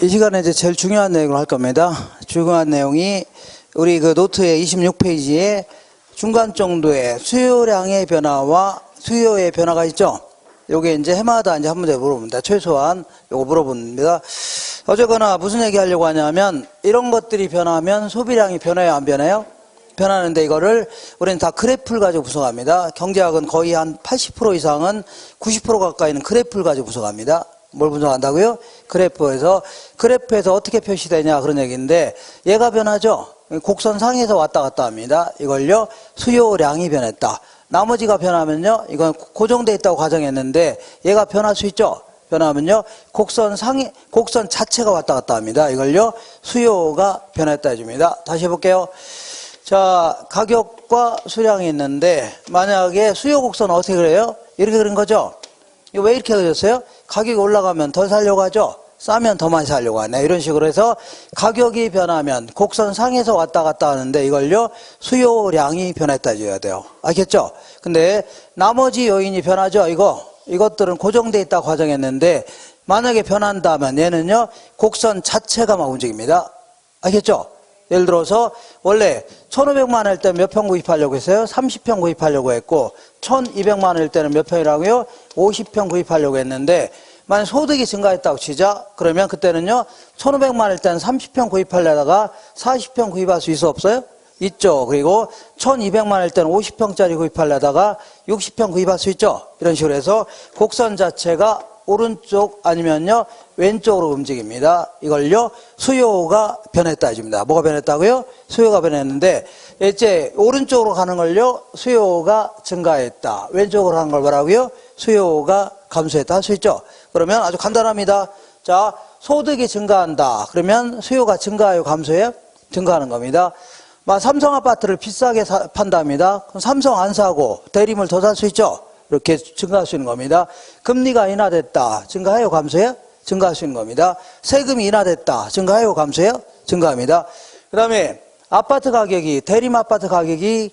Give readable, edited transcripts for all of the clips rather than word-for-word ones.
이 시간에 이제 제일 중요한 내용을 할 겁니다. 중요한 내용이 우리 그 노트의 26페이지에 중간 정도의 수요량의 변화와 수요의 변화가 있죠. 요게 이제 해마다 이제 한 문제 물어봅니다. 최소한 요거 물어봅니다. 어쨌거나 무슨 얘기 하려고 하냐면 이런 것들이 변하면 소비량이 변해요, 안 변해요? 변하는데 이거를 우리는 다 그래프를 가지고 분석합니다. 경제학은 거의 한 80% 이상은 90% 가까이는 그래프를 가지고 분석합니다. 뭘 분석한다고요? 그래프에서 어떻게 표시되냐 그런 얘기인데 얘가 변하죠. 곡선 상에서 왔다 갔다 합니다. 이걸요 수요량이 변했다. 나머지가 변하면요 이건 고정되어 있다고 가정했는데 얘가 변할 수 있죠. 변하면요 곡선 자체가 왔다 갔다 합니다. 이걸요 수요가 변했다 해줍니다. 다시 해볼게요. 자, 가격과 수량이 있는데 만약에 수요 곡선은 어떻게 그래요? 이렇게 그린 거죠. 이거 왜 이렇게 그렸어요? 가격이 올라가면 더 사려고 하죠. 싸면 더 많이 사려고 하네. 이런 식으로 해서 가격이 변하면 곡선 상에서 왔다 갔다 하는데 이걸요 수요량이 변했다 해줘야 돼요. 알겠죠? 근데 나머지 요인이 변하죠. 이것들은 고정되어 있다고 가정했는데 만약에 변한다면 얘는요 곡선 자체가 막 움직입니다. 알겠죠? 예를 들어서 원래 1,500만 원일 때는 몇 평 구입하려고 했어요? 30평 구입하려고 했고 1,200만 원일 때는 몇 평이라고요? 50평 구입하려고 했는데 만약 소득이 증가했다고 치자. 그러면 그때는요 1,500만 원일 때는 30평 구입하려다가 40평 구입할 수 있어 없어요? 있죠. 그리고 1,200만 원일 때는 50평짜리 구입하려다가 60평 구입할 수 있죠. 이런 식으로 해서 곡선 자체가 오른쪽 아니면요 왼쪽으로 움직입니다. 이걸요 수요가 변했다 해줍니다. 뭐가 변했다고요? 수요가 변했는데 이제 오른쪽으로 가는 걸요 수요가 증가했다. 왼쪽으로 가는 걸 뭐라고요? 수요가 감소했다 할 수 있죠. 그러면 아주 간단합니다. 자, 소득이 증가한다. 그러면 수요가 증가해요, 감소해요? 증가하는 겁니다. 삼성 아파트를 비싸게 판답니다. 그럼 삼성 안 사고 대리물 더 살 수 있죠. 이렇게 증가할 수 있는 겁니다. 금리가 인하됐다. 증가해요, 감소해요? 증가할 수 있는 겁니다. 세금이 인하됐다. 증가해요, 감소해요? 증가합니다. 그 다음에 아파트 가격이, 대림 아파트 가격이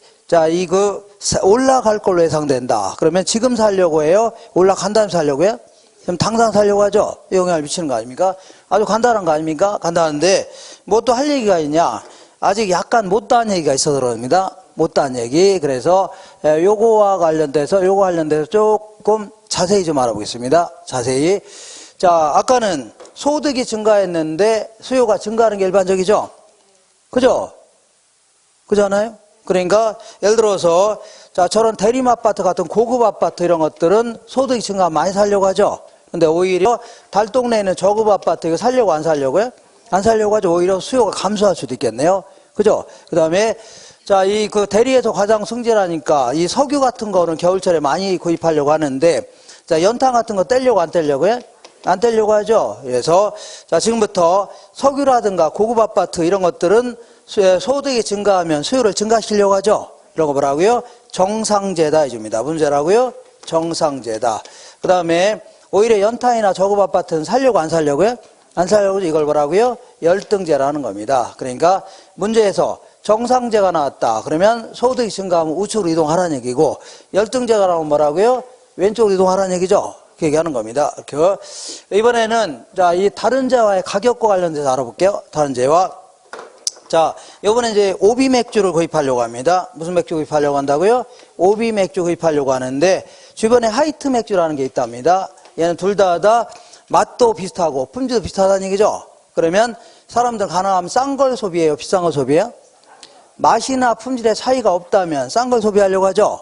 올라갈 걸로 예상된다. 그러면 지금 살려고 해요? 올라간 다음에 살려고 해요? 그럼 당장 살려고 하죠? 영향을 미치는 거 아닙니까? 아주 간단한 거 아닙니까? 간단한데 뭐 또 할 얘기가 있냐? 아직 약간 못다한 얘기가 있어서 그럽니다. 못다한 얘기. 그래서 요거 관련돼서 조금 자세히 좀 알아보겠습니다. 자세히. 자, 아까는 소득이 증가했는데 수요가 증가하는 게 일반적이죠? 그죠? 그잖아요? 그러니까 예를 들어서 자, 저런 대림 아파트 같은 고급 아파트 이런 것들은 소득이 증가하면 많이 살려고 하죠. 근데 오히려 달동네에 있는 저급 아파트 이거 살려고 안 살려고요? 안 살려고 하죠. 오히려 수요가 감소할 수도 있겠네요. 그죠? 그 다음에 자, 그 대리에서 가장 승진하니까 이 석유 같은 거는 겨울철에 많이 구입하려고 하는데 자, 연탄 같은 거 떼려고 안 떼려고요? 안 떼려고 하죠. 그래서 자, 지금부터 석유라든가 고급 아파트 이런 것들은 소득이 증가하면 수요를 증가시키려고 하죠. 이런 거 뭐라고요? 정상제다 해줍니다. 문제라고요? 정상제다. 그 다음에 오히려 연탄이나 저급 아파트는 살려고 안 살려고요? 안 살려고 이걸 뭐라고요? 열등제라는 겁니다. 그러니까 문제에서 정상제가 나왔다. 그러면 소득이 증가하면 우측으로 이동하라는 얘기고 열등제가 나오면 뭐라고요? 왼쪽으로 이동하라는 얘기죠. 그 얘기하는 겁니다. 이번에는 자, 이 다른 제와의 가격과 관련돼서 알아볼게요. 다른 제와. 자, 이번에 이제 오비 맥주를 구입하려고 합니다. 무슨 맥주 구입하려고 한다고요? 오비 맥주 구입하려고 하는데 주변에 하이트 맥주라는 게 있답니다. 얘는 둘 다 맛도 비슷하고 품질도 비슷하다는 얘기죠. 그러면 사람들 가능하면 싼 걸 소비해요? 비싼 걸 소비해요? 맛이나 품질의 차이가 없다면 싼 걸 소비하려고 하죠.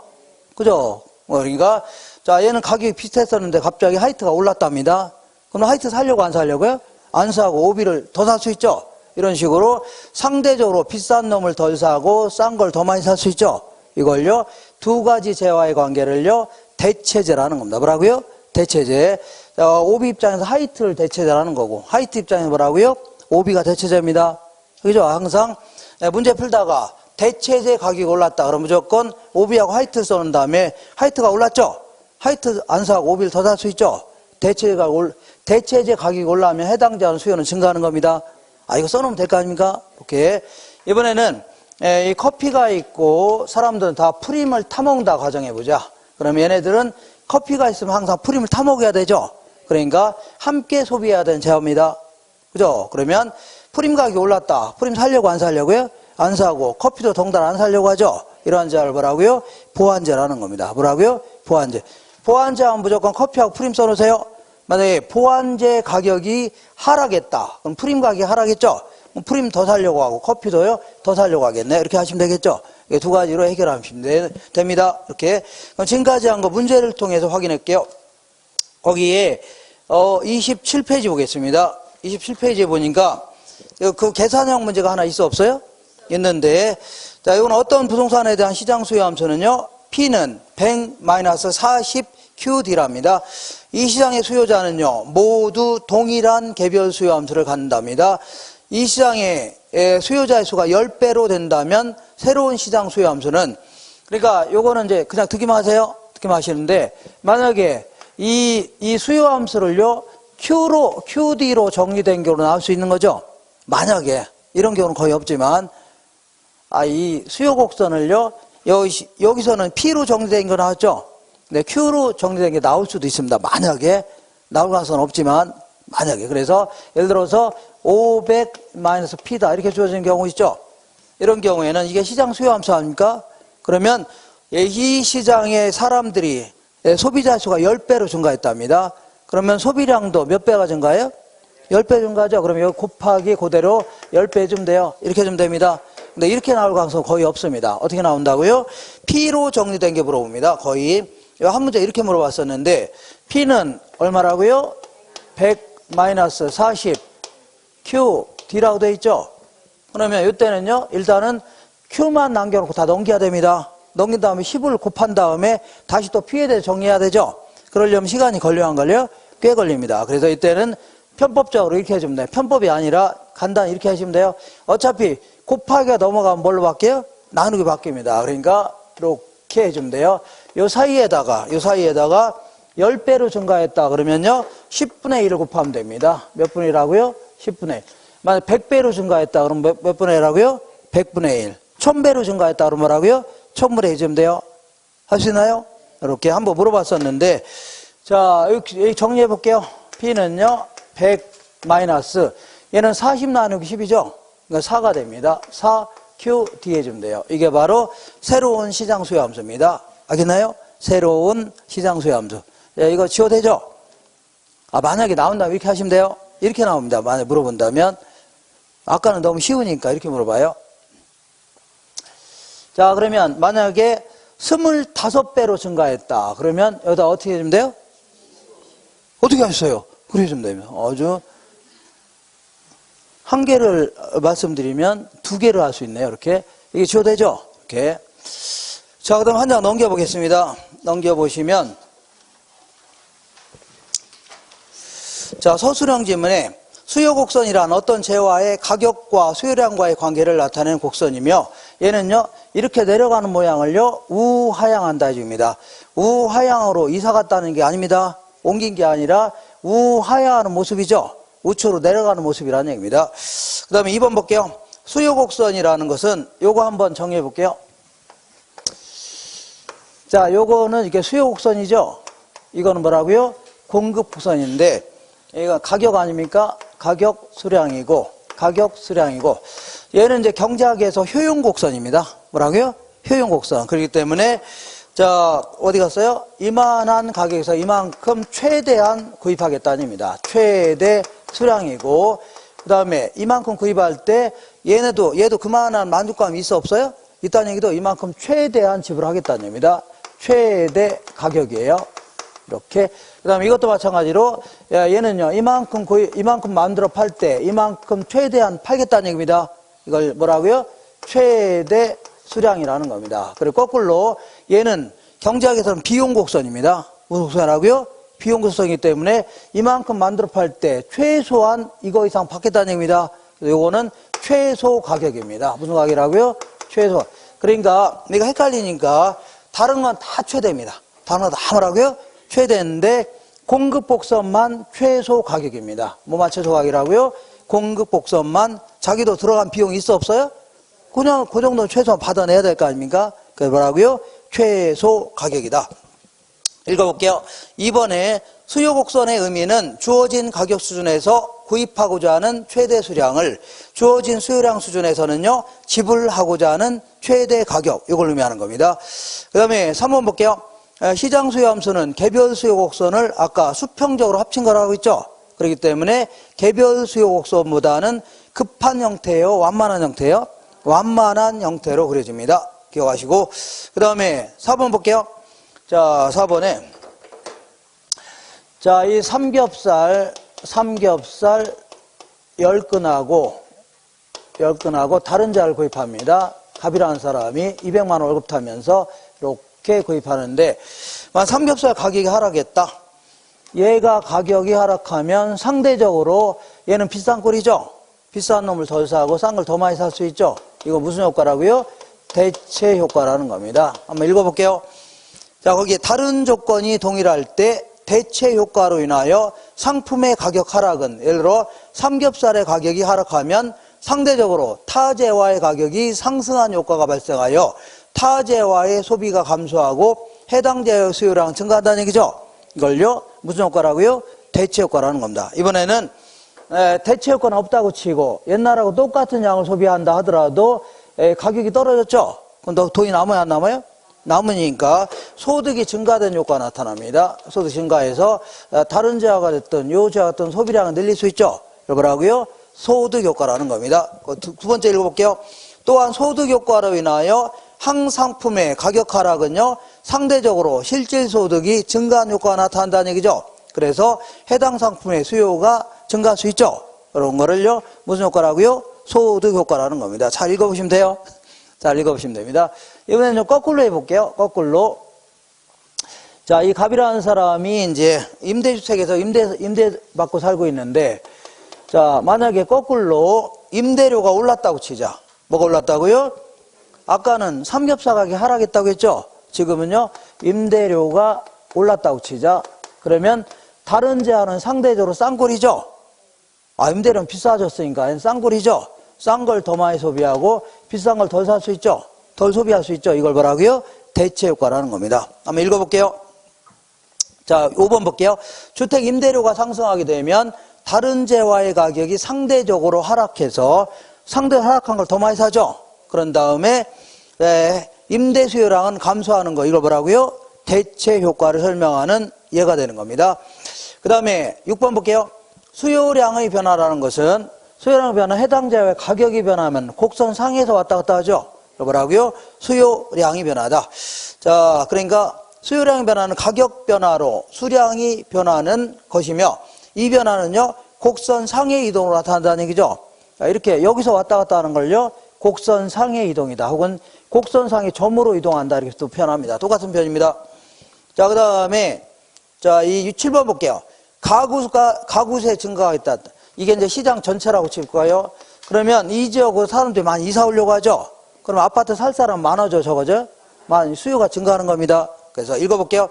그죠? 그러니까 자, 얘는 가격이 비슷했었는데 갑자기 하이트가 올랐답니다. 그럼 하이트 사려고 안 사려고요? 안 사고 오비를 더 살 수 있죠. 이런 식으로 상대적으로 비싼 놈을 덜 사고 싼 걸 더 많이 살 수 있죠. 이걸요 두 가지 재와의 관계를요 대체제라는 겁니다. 뭐라고요? 대체제. 오비 입장에서 하이트를 대체제라는 거고 하이트 입장에서 뭐라고요? 오비가 대체제입니다. 그죠? 항상 문제 풀다가 대체제 가격이 올랐다. 그럼 무조건 오비하고 하이트 써는 다음에 하이트가 올랐죠? 하이트 안 사고 오비를 더 살 수 있죠? 대체제 가격이 올라가면 해당 제한 수요는 증가하는 겁니다. 이거 써놓으면 될 거 아닙니까? 오케이. 이번에는 이 커피가 있고 사람들은 다 프림을 타먹는다 가정해보자. 그러면 얘네들은 커피가 있으면 항상 프림을 타먹어야 되죠? 그러니까 함께 소비해야 되는 제어입니다. 그죠? 그러면 프림 가격이 올랐다. 프림 사려고 안 사려고요? 안 사고, 커피도 동달 안 사려고 하죠? 이러한 제를 뭐라고요? 보완제라는 겁니다. 뭐라고요? 보완제. 보완제 하면 무조건 커피하고 프림 써놓으세요. 만약에 보완제 가격이 하락했다. 그럼 프림 가격이 하락했죠? 그럼 프림 더 사려고 하고, 커피도요? 더 사려고 하겠네. 이렇게 하시면 되겠죠? 이게 두 가지로 해결하시면 됩니다. 이렇게. 그럼 지금까지 한 거 문제를 통해서 확인할게요. 거기에, 27페이지 보겠습니다. 27페이지에 보니까, 그 계산형 문제가 하나 있어 없어요? 있는데, 자, 이건 어떤 부동산에 대한 시장 수요 함수는요, P는 100-40QD랍니다. 이 시장의 수요자는요, 모두 동일한 개별 수요 함수를 갖는답니다. 이 시장의 수요자의 수가 10배로 된다면, 새로운 시장 수요 함수는, 그러니까 요거는 이제 그냥 듣기만 하세요. 듣기만 하시는데, 만약에 이 수요 함수를요, QD로 정리된 경우로 나올 수 있는 거죠? 만약에, 이런 경우는 거의 없지만, 이 수요 곡선을요, 여기서는 P로 정리된 거 나왔죠? 네, Q로 정리된 게 나올 수도 있습니다. 만약에, 나올 가능성은 없지만, 만약에. 그래서, 예를 들어서, 500-P다. 이렇게 주어진 경우 있죠? 이런 경우에는 이게 시장 수요 함수 아닙니까? 그러면, 이 시장의 사람들이 소비자 수가 10배로 증가했답니다. 그러면 소비량도 몇 배가 증가해요? 10배 증가하죠? 그럼 여기 곱하기 그대로 10배 해주면 돼요. 이렇게 해주면 됩니다. 근데 이렇게 나올 가능성은 거의 없습니다. 어떻게 나온다고요? P로 정리된 게 물어봅니다. 거의. 한 문제 이렇게 물어봤었는데, P는 얼마라고요? 100-40 QD라고 되어 있죠? 그러면 이때는요, 일단은 Q만 남겨놓고 다 넘겨야 됩니다. 넘긴 다음에 10을 곱한 다음에 다시 또 P에 대해서 정리해야 되죠? 그러려면 시간이 걸려요, 안 걸려요? 꽤 걸립니다. 그래서 이때는 편법적으로 이렇게 해주면 돼요. 편법이 아니라 간단히 이렇게 하시면 돼요. 어차피 곱하기가 넘어가면 뭘로 바뀌어요? 나누기 바뀝니다. 그러니까 이렇게 해주면 돼요. 요 사이에다가 10배로 증가했다 그러면요, 10분의 1을 곱하면 됩니다. 몇 분의 1이라고요? 10분의 1. 만약 100배로 증가했다 그러면 몇 분의 1이라고요? 100분의 1. 1000배로 증가했다 그러면 뭐라고요? 1000분의 1 해주면 돼요. 할 수 있나요? 이렇게 한번 물어봤었는데, 자, 여기 정리해 볼게요. P는요, 100 마이너스, 얘는 40 나누기 10이죠? 그러니까 4가 됩니다. 4QD 해주면 돼요. 이게 바로 새로운 시장 수요 함수입니다. 알겠나요? 새로운 시장 수요 함수. 이거 지워되죠? 만약에 나온다면 이렇게 하시면 돼요. 이렇게 나옵니다. 만약에 물어본다면. 아까는 너무 쉬우니까 이렇게 물어봐요. 자, 그러면 만약에 25배로 증가했다. 그러면 여기다 어떻게 해주면 돼요? 어떻게 하셨어요? 그래 해주면 되면. 아주 한 개를 말씀드리면 두 개를 할 수 있네요. 이렇게. 이게 지워되죠? 이렇게. 자, 그럼 한 장 넘겨보겠습니다. 넘겨보시면, 자, 서술형 지문에 수요 곡선이란 어떤 재화의 가격과 수요량과의 관계를 나타내는 곡선이며, 얘는요, 이렇게 내려가는 모양을요, 우하향한다 해줍니다. 우하향으로 이사 갔다는 게 아닙니다. 옮긴 게 아니라 우하향하는 모습이죠. 우측으로 내려가는 모습이라는 얘기입니다. 그 다음에 2번 볼게요. 수요 곡선이라는 것은 요거 한번 정리해 볼게요. 자, 요거는 이게 수요 곡선이죠. 이거는 뭐라고요? 공급 곡선인데, 이거 가격 아닙니까? 가격 수량이고, 얘는 이제 경제학에서 효용 곡선입니다. 뭐라고요? 효용 곡선. 그렇기 때문에, 자, 어디 갔어요? 이만한 가격에서 이만큼 최대한 구입하겠다는 얘기입니다. 최대 수량이고, 그 다음에 이만큼 구입할 때 얘도 그만한 만족감이 있어 없어요? 있다는 얘기도 이만큼 최대한 지불하겠다는 얘기입니다. 최대 가격이에요. 이렇게. 그 다음에 이것도 마찬가지로, 얘는요, 이만큼 만들어 팔 때 이만큼 최대한 팔겠다는 얘기입니다. 이걸 뭐라고요? 최대 수량이라는 겁니다. 그리고 거꾸로 얘는 경제학에서는 비용 곡선입니다. 무슨 곡선이라고요? 비용 곡선이기 때문에 이만큼 만들어 팔 때 최소한 이거 이상 받겠다는 얘기입니다. 요거는 최소 가격입니다. 무슨 가격이라고요? 최소. 그러니까 내가 헷갈리니까 다른 건 다 최대입니다. 다른 건 다 뭐라고요? 최대인데 공급 곡선만 최소 가격입니다. 뭐만 최소 가격이라고요? 공급 곡선만 자기도 들어간 비용이 있어 없어요? 그냥 그 정도는 최소한 받아내야 될 거 아닙니까? 그게 뭐라고요? 최소 가격이다. 읽어볼게요. 이번에 수요 곡선의 의미는 주어진 가격 수준에서 구입하고자 하는 최대 수량을 주어진 수요량 수준에서는요, 지불하고자 하는 최대 가격, 이걸 의미하는 겁니다. 그 다음에 3번 볼게요. 시장 수요 함수는 개별 수요 곡선을 아까 수평적으로 합친 거라고 했죠. 그렇기 때문에 개별 수요 곡선보다는 급한 형태예요, 완만한 형태예요? 완만한 형태로 그려집니다. 기억하시고. 그 다음에 4번 볼게요. 자, 4번에 자, 이 삼겹살 10근하고 다른 자를 구입합니다. 갑이라는 사람이 200만 원 월급 타면서 이렇게 구입하는데, 삼겹살 가격이 하락했다. 얘가 가격이 하락하면 상대적으로 얘는 비싼 꼴이죠. 비싼 놈을 덜 사고 싼 걸 더 많이 살 수 있죠. 이거 무슨 효과라고요? 대체 효과라는 겁니다. 한번 읽어볼게요. 자, 거기에 다른 조건이 동일할 때 대체 효과로 인하여 상품의 가격 하락은, 예를 들어 삼겹살의 가격이 하락하면 상대적으로 타재와의 가격이 상승한 효과가 발생하여 타재와의 소비가 감소하고 해당 재화의 수요량은 증가한다는 얘기죠. 이걸요, 무슨 효과라고요? 대체 효과라는 겁니다. 이번에는 대체 효과는 없다고 치고 옛날하고 똑같은 양을 소비한다 하더라도 가격이 떨어졌죠. 그럼 돈이 남아요, 안 남아요? 남으니까 소득이 증가된 효과가 나타납니다. 소득 증가해서 다른 재화가 됐든 요 재화가 됐든 소비량을 늘릴 수 있죠. 뭐라고요? 소득 효과라는 겁니다. 두 번째 읽어볼게요. 또한 소득 효과로 인하여 항상품의 가격 하락은요, 상대적으로 실질 소득이 증가한 효과가 나타난다는 얘기죠. 그래서 해당 상품의 수요가 증가할 수 있죠. 그런 거를요, 무슨 효과라고요? 소득 효과라는 겁니다. 잘 읽어보시면 돼요. 잘 읽어보시면 됩니다. 이번에는 좀 거꾸로 해볼게요. 거꾸로. 자, 이 갑이라는 사람이 이제 임대주택에서 임대 받고 살고 있는데, 자, 만약에 거꾸로 임대료가 올랐다고 치자. 뭐가 올랐다고요? 아까는 삼겹살 가격이 하락했다고 했죠? 지금은요, 임대료가 올랐다고 치자. 그러면 다른 재화는 상대적으로 싼 꼴이죠? 임대료는 비싸졌으니까 싼 꼴이죠? 싼 걸 더 많이 소비하고 비싼 걸 덜 살 수 있죠? 덜 소비할 수 있죠? 이걸 뭐라고요? 대체 효과라는 겁니다. 한번 읽어볼게요. 자, 5번 볼게요. 주택 임대료가 상승하게 되면 다른 재화의 가격이 상대적으로 하락해서 하락한 걸 더 많이 사죠? 그런 다음에 임대 수요량은 감소하는 거, 이걸 뭐라고요? 대체 효과를 설명하는 예가 되는 겁니다. 그 다음에 6번 볼게요. 수요량의 변화라는 것은, 수요량의 변화, 해당 재화의 가격이 변하면 곡선 상에서 왔다 갔다 하죠. 뭐라고요? 수요량이 변하다. 자, 그러니까 수요량의 변화는 가격 변화로 수량이 변하는 것이며, 이 변화는요, 곡선 상의 이동으로 나타난다는 얘기죠. 자, 이렇게 여기서 왔다 갔다 하는 걸요, 곡선 상의 이동이다. 혹은 곡선 상의 점으로 이동한다. 이렇게 또 표현합니다. 똑같은 표현입니다. 자, 그 다음에, 자, 이 7번 볼게요. 가구세 증가가 있다. 이게 이제 시장 전체라고 칠까요? 그러면 이 지역으로 사람들이 많이 이사 오려고 하죠? 그럼 아파트 살 사람 많아져, 적어져? 많이 수요가 증가하는 겁니다. 그래서 읽어볼게요.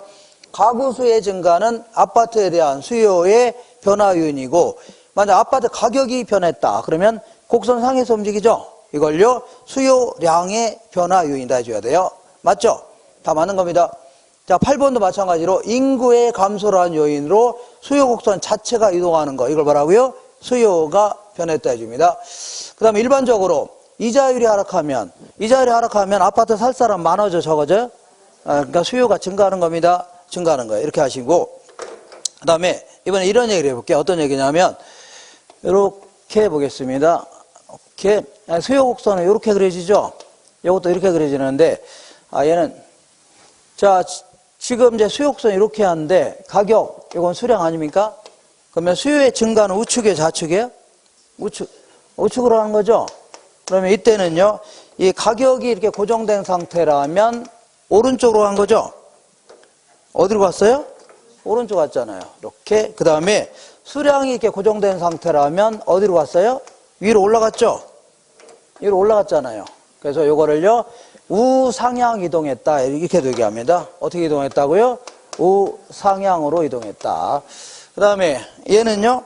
가구 수의 증가는 아파트에 대한 수요의 변화 요인이고, 만약 아파트 가격이 변했다. 그러면 곡선 상에서 움직이죠? 이걸요, 수요량의 변화 요인이다 해줘야 돼요. 맞죠? 다 맞는 겁니다. 자, 8번도 마찬가지로 인구의 감소를 한 요인으로 수요 곡선 자체가 이동하는 거, 이걸 뭐라고요? 수요가 변했다 해줍니다. 그 다음에 일반적으로 이자율이 하락하면 아파트 살 사람 많아져, 적어져? 그러니까 수요가 증가하는 겁니다. 증가하는 거예요. 이렇게 하시고, 그 다음에 이번에 이런 얘기를 해볼게요. 어떤 얘기냐면, 이렇게 해보겠습니다. 이렇게 수요 곡선은 이렇게 그려지죠? 이것도 이렇게 그려지는데, 얘는, 자, 지금 이제 수요 곡선이 이렇게 하는데, 가격, 이건 수량 아닙니까? 그러면 수요의 증가는 우측이에요, 좌측이에요? 우측으로 하는 거죠? 그러면 이때는요, 이 가격이 이렇게 고정된 상태라면 오른쪽으로 간 거죠? 어디로 갔어요? 오른쪽 갔잖아요. 이렇게. 그 다음에 수량이 이렇게 고정된 상태라면 어디로 갔어요? 위로 올라갔죠? 위로 올라갔잖아요. 그래서 이거를요, 우상향 이동했다. 이렇게도 얘기합니다. 어떻게 이동했다고요? 우상향으로 이동했다. 그 다음에 얘는요,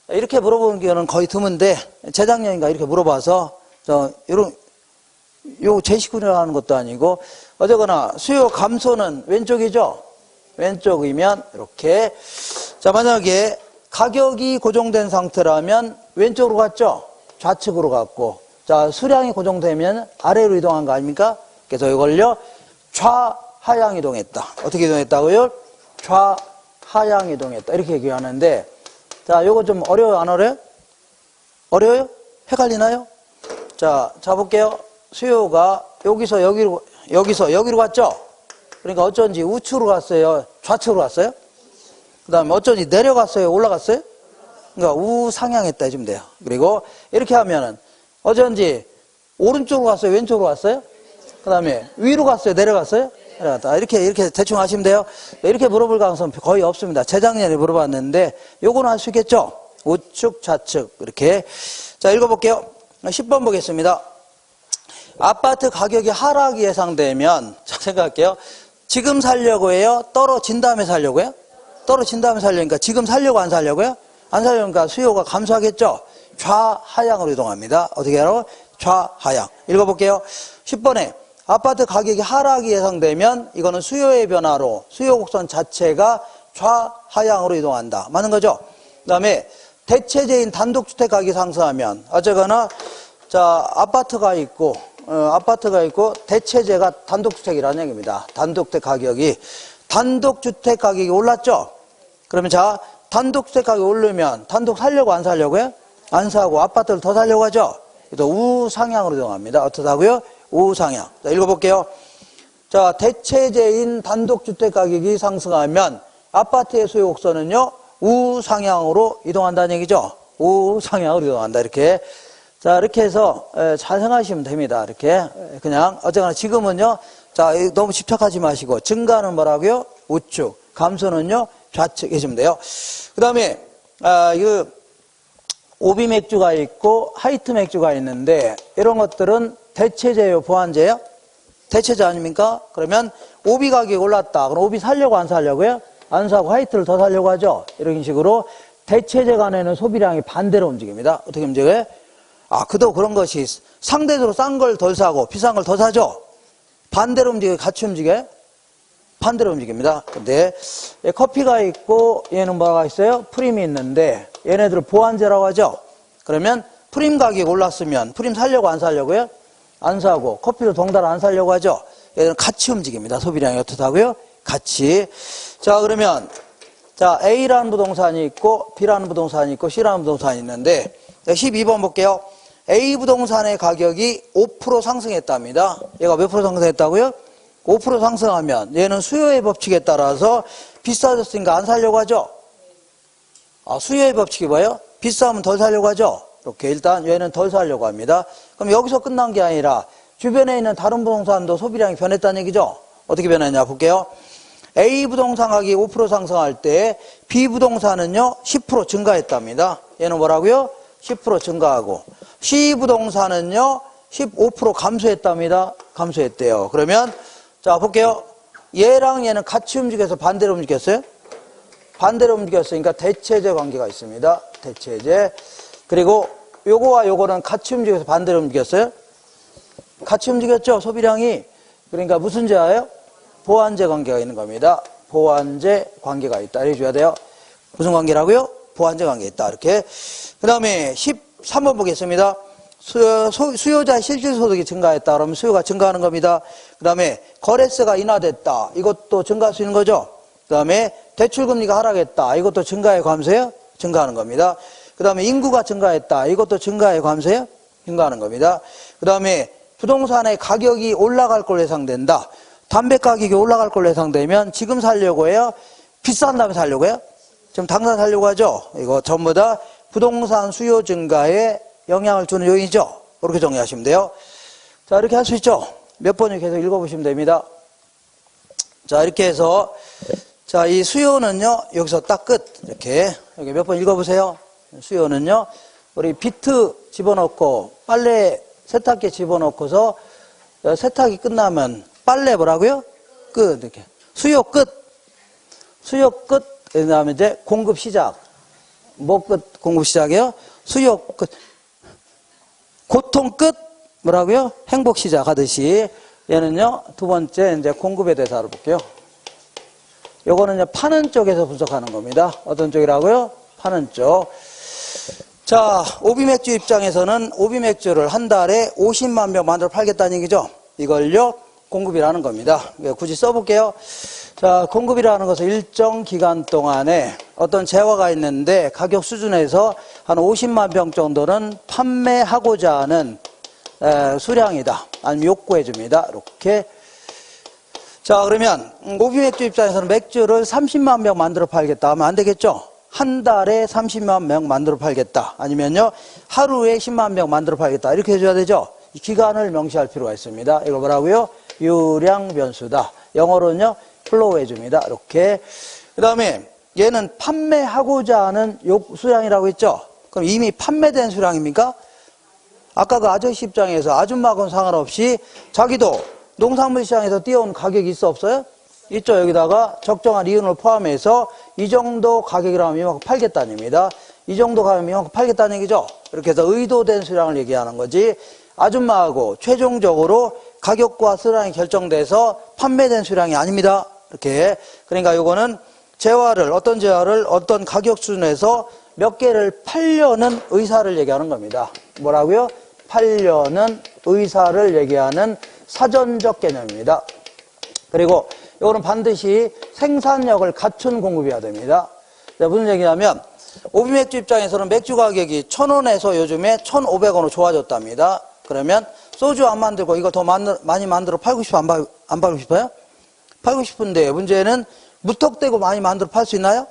이렇게 물어보는 경우는 거의 드문데, 재작년인가 이렇게 물어봐서, 요 제시군이라는 것도 아니고, 어쨌거나 수요 감소는 왼쪽이죠? 왼쪽이면 이렇게. 자, 만약에 가격이 고정된 상태라면 왼쪽으로 갔죠? 좌측으로 갔고, 자, 수량이 고정되면 아래로 이동한 거 아닙니까? 그래서 이걸요, 좌하향 이동했다. 어떻게 이동했다고요? 좌하향 이동했다. 이렇게 얘기하는데, 자, 요거 좀 어려워요? 안 어려워요? 어려워요? 헷갈리나요? 자, 볼게요. 수요가 여기서 여기로 갔죠? 그러니까 어쩐지 우측으로 갔어요? 좌측으로 갔어요? 그 다음에 어쩐지 내려갔어요? 올라갔어요? 그러니까 우상향했다 해주면 돼요. 그리고 이렇게 하면은 어쩐지 오른쪽으로 갔어요? 왼쪽으로 갔어요? 그 다음에 위로 갔어요? 내려갔어요? 내려갔다. 이렇게 대충 하시면 돼요. 이렇게 물어볼 가능성은 거의 없습니다. 재작년에 물어봤는데 요거는 할 수 있겠죠? 우측, 좌측 이렇게. 자, 읽어볼게요. 10번 보겠습니다. 아파트 가격이 하락이 예상되면, 자, 생각할게요. 지금 살려고 해요? 떨어진 다음에 살려고 해요? 떨어진 다음에 살려니까 지금 살려고 안 살려고요? 안 살려니까 수요가 감소하겠죠? 좌하향으로 이동합니다. 어떻게 하라고? 좌하향. 읽어볼게요. 10번에 아파트 가격이 하락이 예상되면 이거는 수요의 변화로 수요 곡선 자체가 좌하향으로 이동한다. 맞는 거죠? 그 다음에 대체제인 단독주택 가격이 상승하면 어쨌거나 자 아파트가 있고 대체제가 단독주택이라는 얘기입니다. 단독주택 가격이 올랐죠? 그러면 자 단독주택 가격이 오르면 단독 살려고 안 살려고요? 안 사고 아파트를 더 살려고 하죠? 그래서 우상향으로 이동합니다. 어떻다고요? 우상향. 자, 읽어볼게요. 자, 대체제인 단독주택 가격이 상승하면 아파트의 수요 곡선은요, 우상향으로 이동한다는 얘기죠. 우상향으로 이동한다. 이렇게. 자, 이렇게 해서 잘 생각하시면 됩니다. 이렇게. 그냥, 어쨌거나 지금은요, 자, 너무 집착하지 마시고, 증가는 뭐라고요? 우측. 감소는요, 좌측 해주면 돼요. 그 다음에, 오비 맥주가 있고, 하이트 맥주가 있는데, 이런 것들은 대체제예요, 보완제예요? 대체제 아닙니까? 그러면 오비 가격이 올랐다. 그럼 오비 살려고 안 살려고요? 안 사고 화이트를 더 살려고 하죠. 이런 식으로 대체제 간에는 소비량이 반대로 움직입니다. 어떻게 움직여요? 그도 그런 것이 상대적으로 싼 걸 덜 사고 비싼 걸 더 사죠. 반대로 움직여요? 같이 움직여요? 반대로 움직입니다. 근데 커피가 있고 얘는 뭐가 있어요? 프림이 있는데 얘네들을 보완제라고 하죠. 그러면 프림 가격이 올랐으면 프림 살려고 안 살려고요? 안 사고 커피도 동달 안 사려고 하죠. 얘는 같이 움직입니다. 소비량이 어떻다고요? 같이. 자, 그러면 자 A라는 부동산이 있고 B라는 부동산이 있고 C라는 부동산이 있는데 12번 볼게요. A 부동산의 가격이 5% 상승했답니다. 얘가 몇 프로 상승했다고요? 5% 상승하면 얘는 수요의 법칙에 따라서 비싸졌으니까 안 사려고 하죠. 수요의 법칙이 뭐예요? 비싸면 덜 사려고 하죠. 이렇게 일단 얘는 덜 사려고 합니다. 그럼 여기서 끝난 게 아니라 주변에 있는 다른 부동산도 소비량이 변했다는 얘기죠. 어떻게 변했냐 볼게요. A 부동산 가격이 5% 상승할 때 B 부동산은요 10% 증가했답니다. 얘는 뭐라고요? 10% 증가하고 C 부동산은요 15% 감소했답니다. 감소했대요. 그러면 자 볼게요. 얘랑 얘는 같이 움직여서 반대로 움직였어요? 반대로 움직였으니까 대체제 관계가 있습니다. 대체제. 그리고 요거와 요거는 같이 움직여서 반대로 움직였어요? 같이 움직였죠? 소비량이. 그러니까 무슨 제예요? 보완제 관계가 있는 겁니다. 보완제 관계가 있다. 해줘야 돼요. 무슨 관계라고요? 보완제 관계가 있다. 이렇게. 그 다음에 13번 보겠습니다. 수요자의 실질소득이 증가했다. 그러면 수요가 증가하는 겁니다. 그 다음에 거래세가 인하됐다. 이것도 증가할 수 있는 거죠. 그 다음에 대출금리가 하락했다. 이것도 증가해 감소해요? 증가하는 겁니다. 그 다음에 인구가 증가했다. 이것도 증가해 감소해요? 증가하는 겁니다. 그 다음에 부동산의 가격이 올라갈 걸로 예상된다. 담배 가격이 올라갈 걸로 예상되면 지금 살려고 해요? 비싼 다음에 살려고 해요? 지금 당장 살려고 하죠? 이거 전부 다 부동산 수요 증가에 영향을 주는 요인이죠? 그렇게 정리하시면 돼요. 자, 이렇게 할 수 있죠? 몇 번을 계속 읽어보시면 됩니다. 자, 이렇게 해서 자, 이 수요는요, 여기서 딱 끝. 이렇게. 여기 몇 번 읽어보세요. 수요는요, 우리 비트 집어넣고, 빨래 세탁기에 집어넣고서, 세탁이 끝나면, 빨래 뭐라고요? 끝. 이렇게. 수요 끝. 수요 끝. 그 다음에 이제 공급 시작. 뭐 끝? 공급 시작이요? 수요 끝. 고통 끝. 뭐라고요? 행복 시작 하듯이. 얘는요, 두 번째, 이제 공급에 대해서 알아볼게요. 요거는 이제 파는 쪽에서 분석하는 겁니다. 어떤 쪽이라고요? 파는 쪽. 자, 오비맥주 입장에서는 오비맥주를 한 달에 50만 병 만들어 팔겠다는 얘기죠. 이걸요, 공급이라는 겁니다. 굳이 써볼게요. 자, 공급이라는 것은 일정 기간 동안에 어떤 재화가 있는데 가격 수준에서 한 50만 병 정도는 판매하고자 하는 수량이다. 아니면 욕구해 줍니다. 이렇게. 자, 그러면 오비맥주 입장에서는 맥주를 30만 병 만들어 팔겠다 하면 안 되겠죠? 한 달에 30만 병 만들어 팔겠다. 아니면요, 하루에 10만 병 만들어 팔겠다. 이렇게 해줘야 되죠? 이 기간을 명시할 필요가 있습니다. 이걸 뭐라고요? 유량 변수다. 영어로는요, 플로우 해줍니다. 이렇게. 그 다음에 얘는 판매하고자 하는 수량이라고 했죠? 그럼 이미 판매된 수량입니까? 아까 그 아저씨 입장에서 아줌마건 상관없이 자기도 농산물 시장에서 띄워온 가격이 있어 없어요? 있죠. 여기다가 적정한 이윤을 포함해서 이 정도 가격이라면 이만큼 팔겠다는 얘기입니다. 이 정도 가격이면 이만큼 팔겠다는 얘기죠. 이렇게 해서 의도된 수량을 얘기하는 거지, 아줌마하고 최종적으로 가격과 수량이 결정돼서 판매된 수량이 아닙니다. 이렇게. 그러니까 요거는 재화를, 어떤 재화를 어떤 가격 수준에서 몇 개를 팔려는 의사를 얘기하는 겁니다. 뭐라고요? 팔려는 의사를 얘기하는 사전적 개념입니다. 그리고 이거는 반드시 생산력을 갖춘 공급이어야 됩니다. 무슨 얘기냐면, 오비맥주 입장에서는 맥주 가격이 1,000원에서 요즘에 1,500원으로 좋아졌답니다. 그러면 소주 안 만들고 이거 더 많이 만들어 팔고 싶어? 안 팔고 싶어요? 팔고 싶은데 문제는 무턱대고 많이 만들어 팔 수 있나요?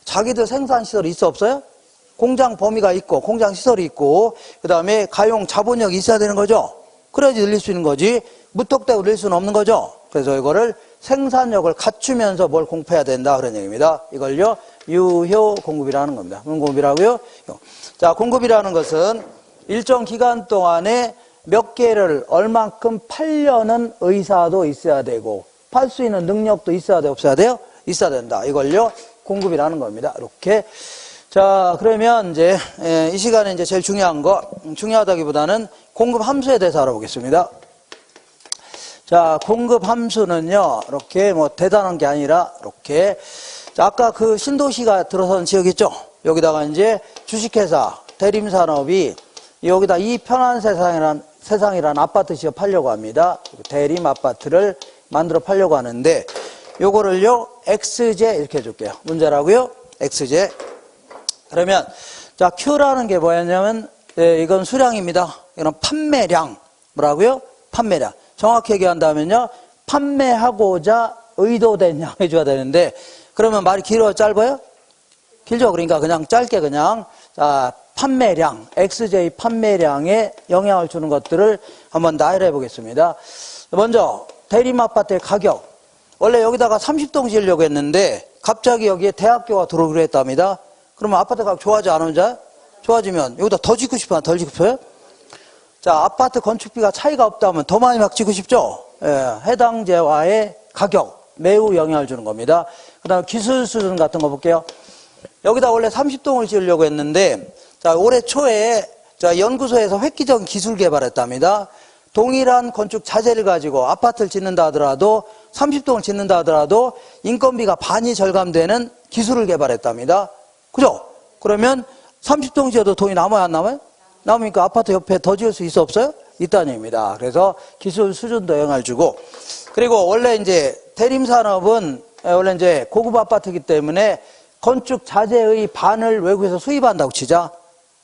자기들 생산시설이 있어 없어요? 공장 범위가 있고 공장 시설이 있고 그 다음에 가용 자본력이 있어야 되는 거죠. 그래야지 늘릴 수 있는 거지, 무턱대고 늘릴 수는 없는 거죠. 그래서 이거를 생산력을 갖추면서 뭘 공급해야 된다, 그런 얘기입니다. 이걸요, 유효 공급이라는 겁니다. 무슨 공급이라고요? 자, 공급이라는 것은 일정 기간 동안에 몇 개를 얼만큼 팔려는 의사도 있어야 되고 팔 수 있는 능력도 있어야 돼요, 없어야 돼요? 있어야 된다. 이걸요, 공급이라는 겁니다. 이렇게. 자, 그러면 이제 이 시간에 이제 제일 중요한 거, 중요하다기보다는 공급 함수에 대해서 알아보겠습니다. 자, 공급 함수는요, 이렇게 뭐 대단한 게 아니라 이렇게. 자, 아까 그 신도시가 들어선 지역 있죠? 여기다가 이제 주식회사, 대림산업이 여기다 이 편한 세상이라는 아파트 지어 팔려고 합니다. 대림 아파트를 만들어 팔려고 하는데, 요거를요, XJ 이렇게 해줄게요. 문제라고요? XJ. 그러면, 자, Q라는 게 뭐였냐면, 이건 수량입니다. 이건 판매량. 뭐라고요? 판매량. 정확히 얘기한다면요, 판매하고자 의도된 양 해줘야 되는데, 그러면 말이 길어요? 짧아요? 길죠? 그러니까 그냥 짧게 그냥, 자, 판매량, XJ 판매량에 영향을 주는 것들을 한번 나열해 보겠습니다. 먼저, 대림 아파트의 가격. 원래 여기다가 30동 지으려고 했는데, 갑자기 여기에 대학교가 들어오기로 했답니다. 그러면 아파트 가격 좋아하지 않으면 좋아지면 여기다 더 짓고 싶어요? 덜 짓고 싶어요? 자, 아파트 건축비가 차이가 없다면 더 많이 막 짓고 싶죠? 예, 해당 재화의 가격, 매우 영향을 주는 겁니다. 그 다음에 기술 수준 같은 거 볼게요. 여기다 원래 30동을 지으려고 했는데, 자, 올해 초에 자, 연구소에서 획기적인 기술 개발했답니다. 동일한 건축 자재를 가지고 아파트를 짓는다 하더라도, 30동을 짓는다 하더라도 인건비가 반이 절감되는 기술을 개발했답니다. 그죠? 그러면 30동 지어도 돈이 남아요, 안 남아요? 남으니까 아파트 옆에 더 지을 수 있어 없어요? 있다는 얘기입니다. 그래서 기술 수준도 영향을 주고, 그리고 원래 이제 대림산업은 원래 이제 고급 아파트이기 때문에 건축 자재의 반을 외국에서 수입한다고 치자.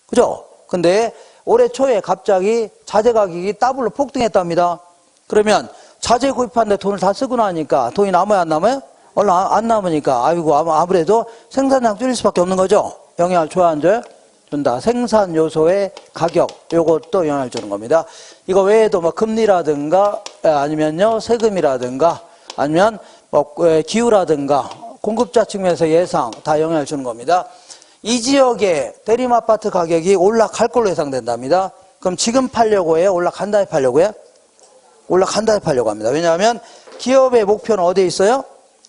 그죠? 근데 올해 초에 갑자기 자재 가격이 더블로 폭등했답니다. 그러면 자재 구입하는데 돈을 다 쓰고 나니까 돈이 남아요, 안 남아요? 얼마 안 남으니까, 아이고, 아무래도 생산량 줄일 수밖에 없는 거죠? 영향을 줘야 안 줘요? 준다. 생산 요소의 가격, 요것도 영향을 주는 겁니다. 이거 외에도 뭐 금리라든가, 아니면요, 세금이라든가, 아니면 뭐 기후라든가, 공급자 측면에서 예상, 다 영향을 주는 겁니다. 이 지역의 대림 아파트 가격이 올라갈 걸로 예상된답니다. 그럼 지금 팔려고 해요? 올라간 다음에 팔려고 해요? 올라간 다음에 팔려고 합니다. 왜냐하면 기업의 목표는 어디에 있어요?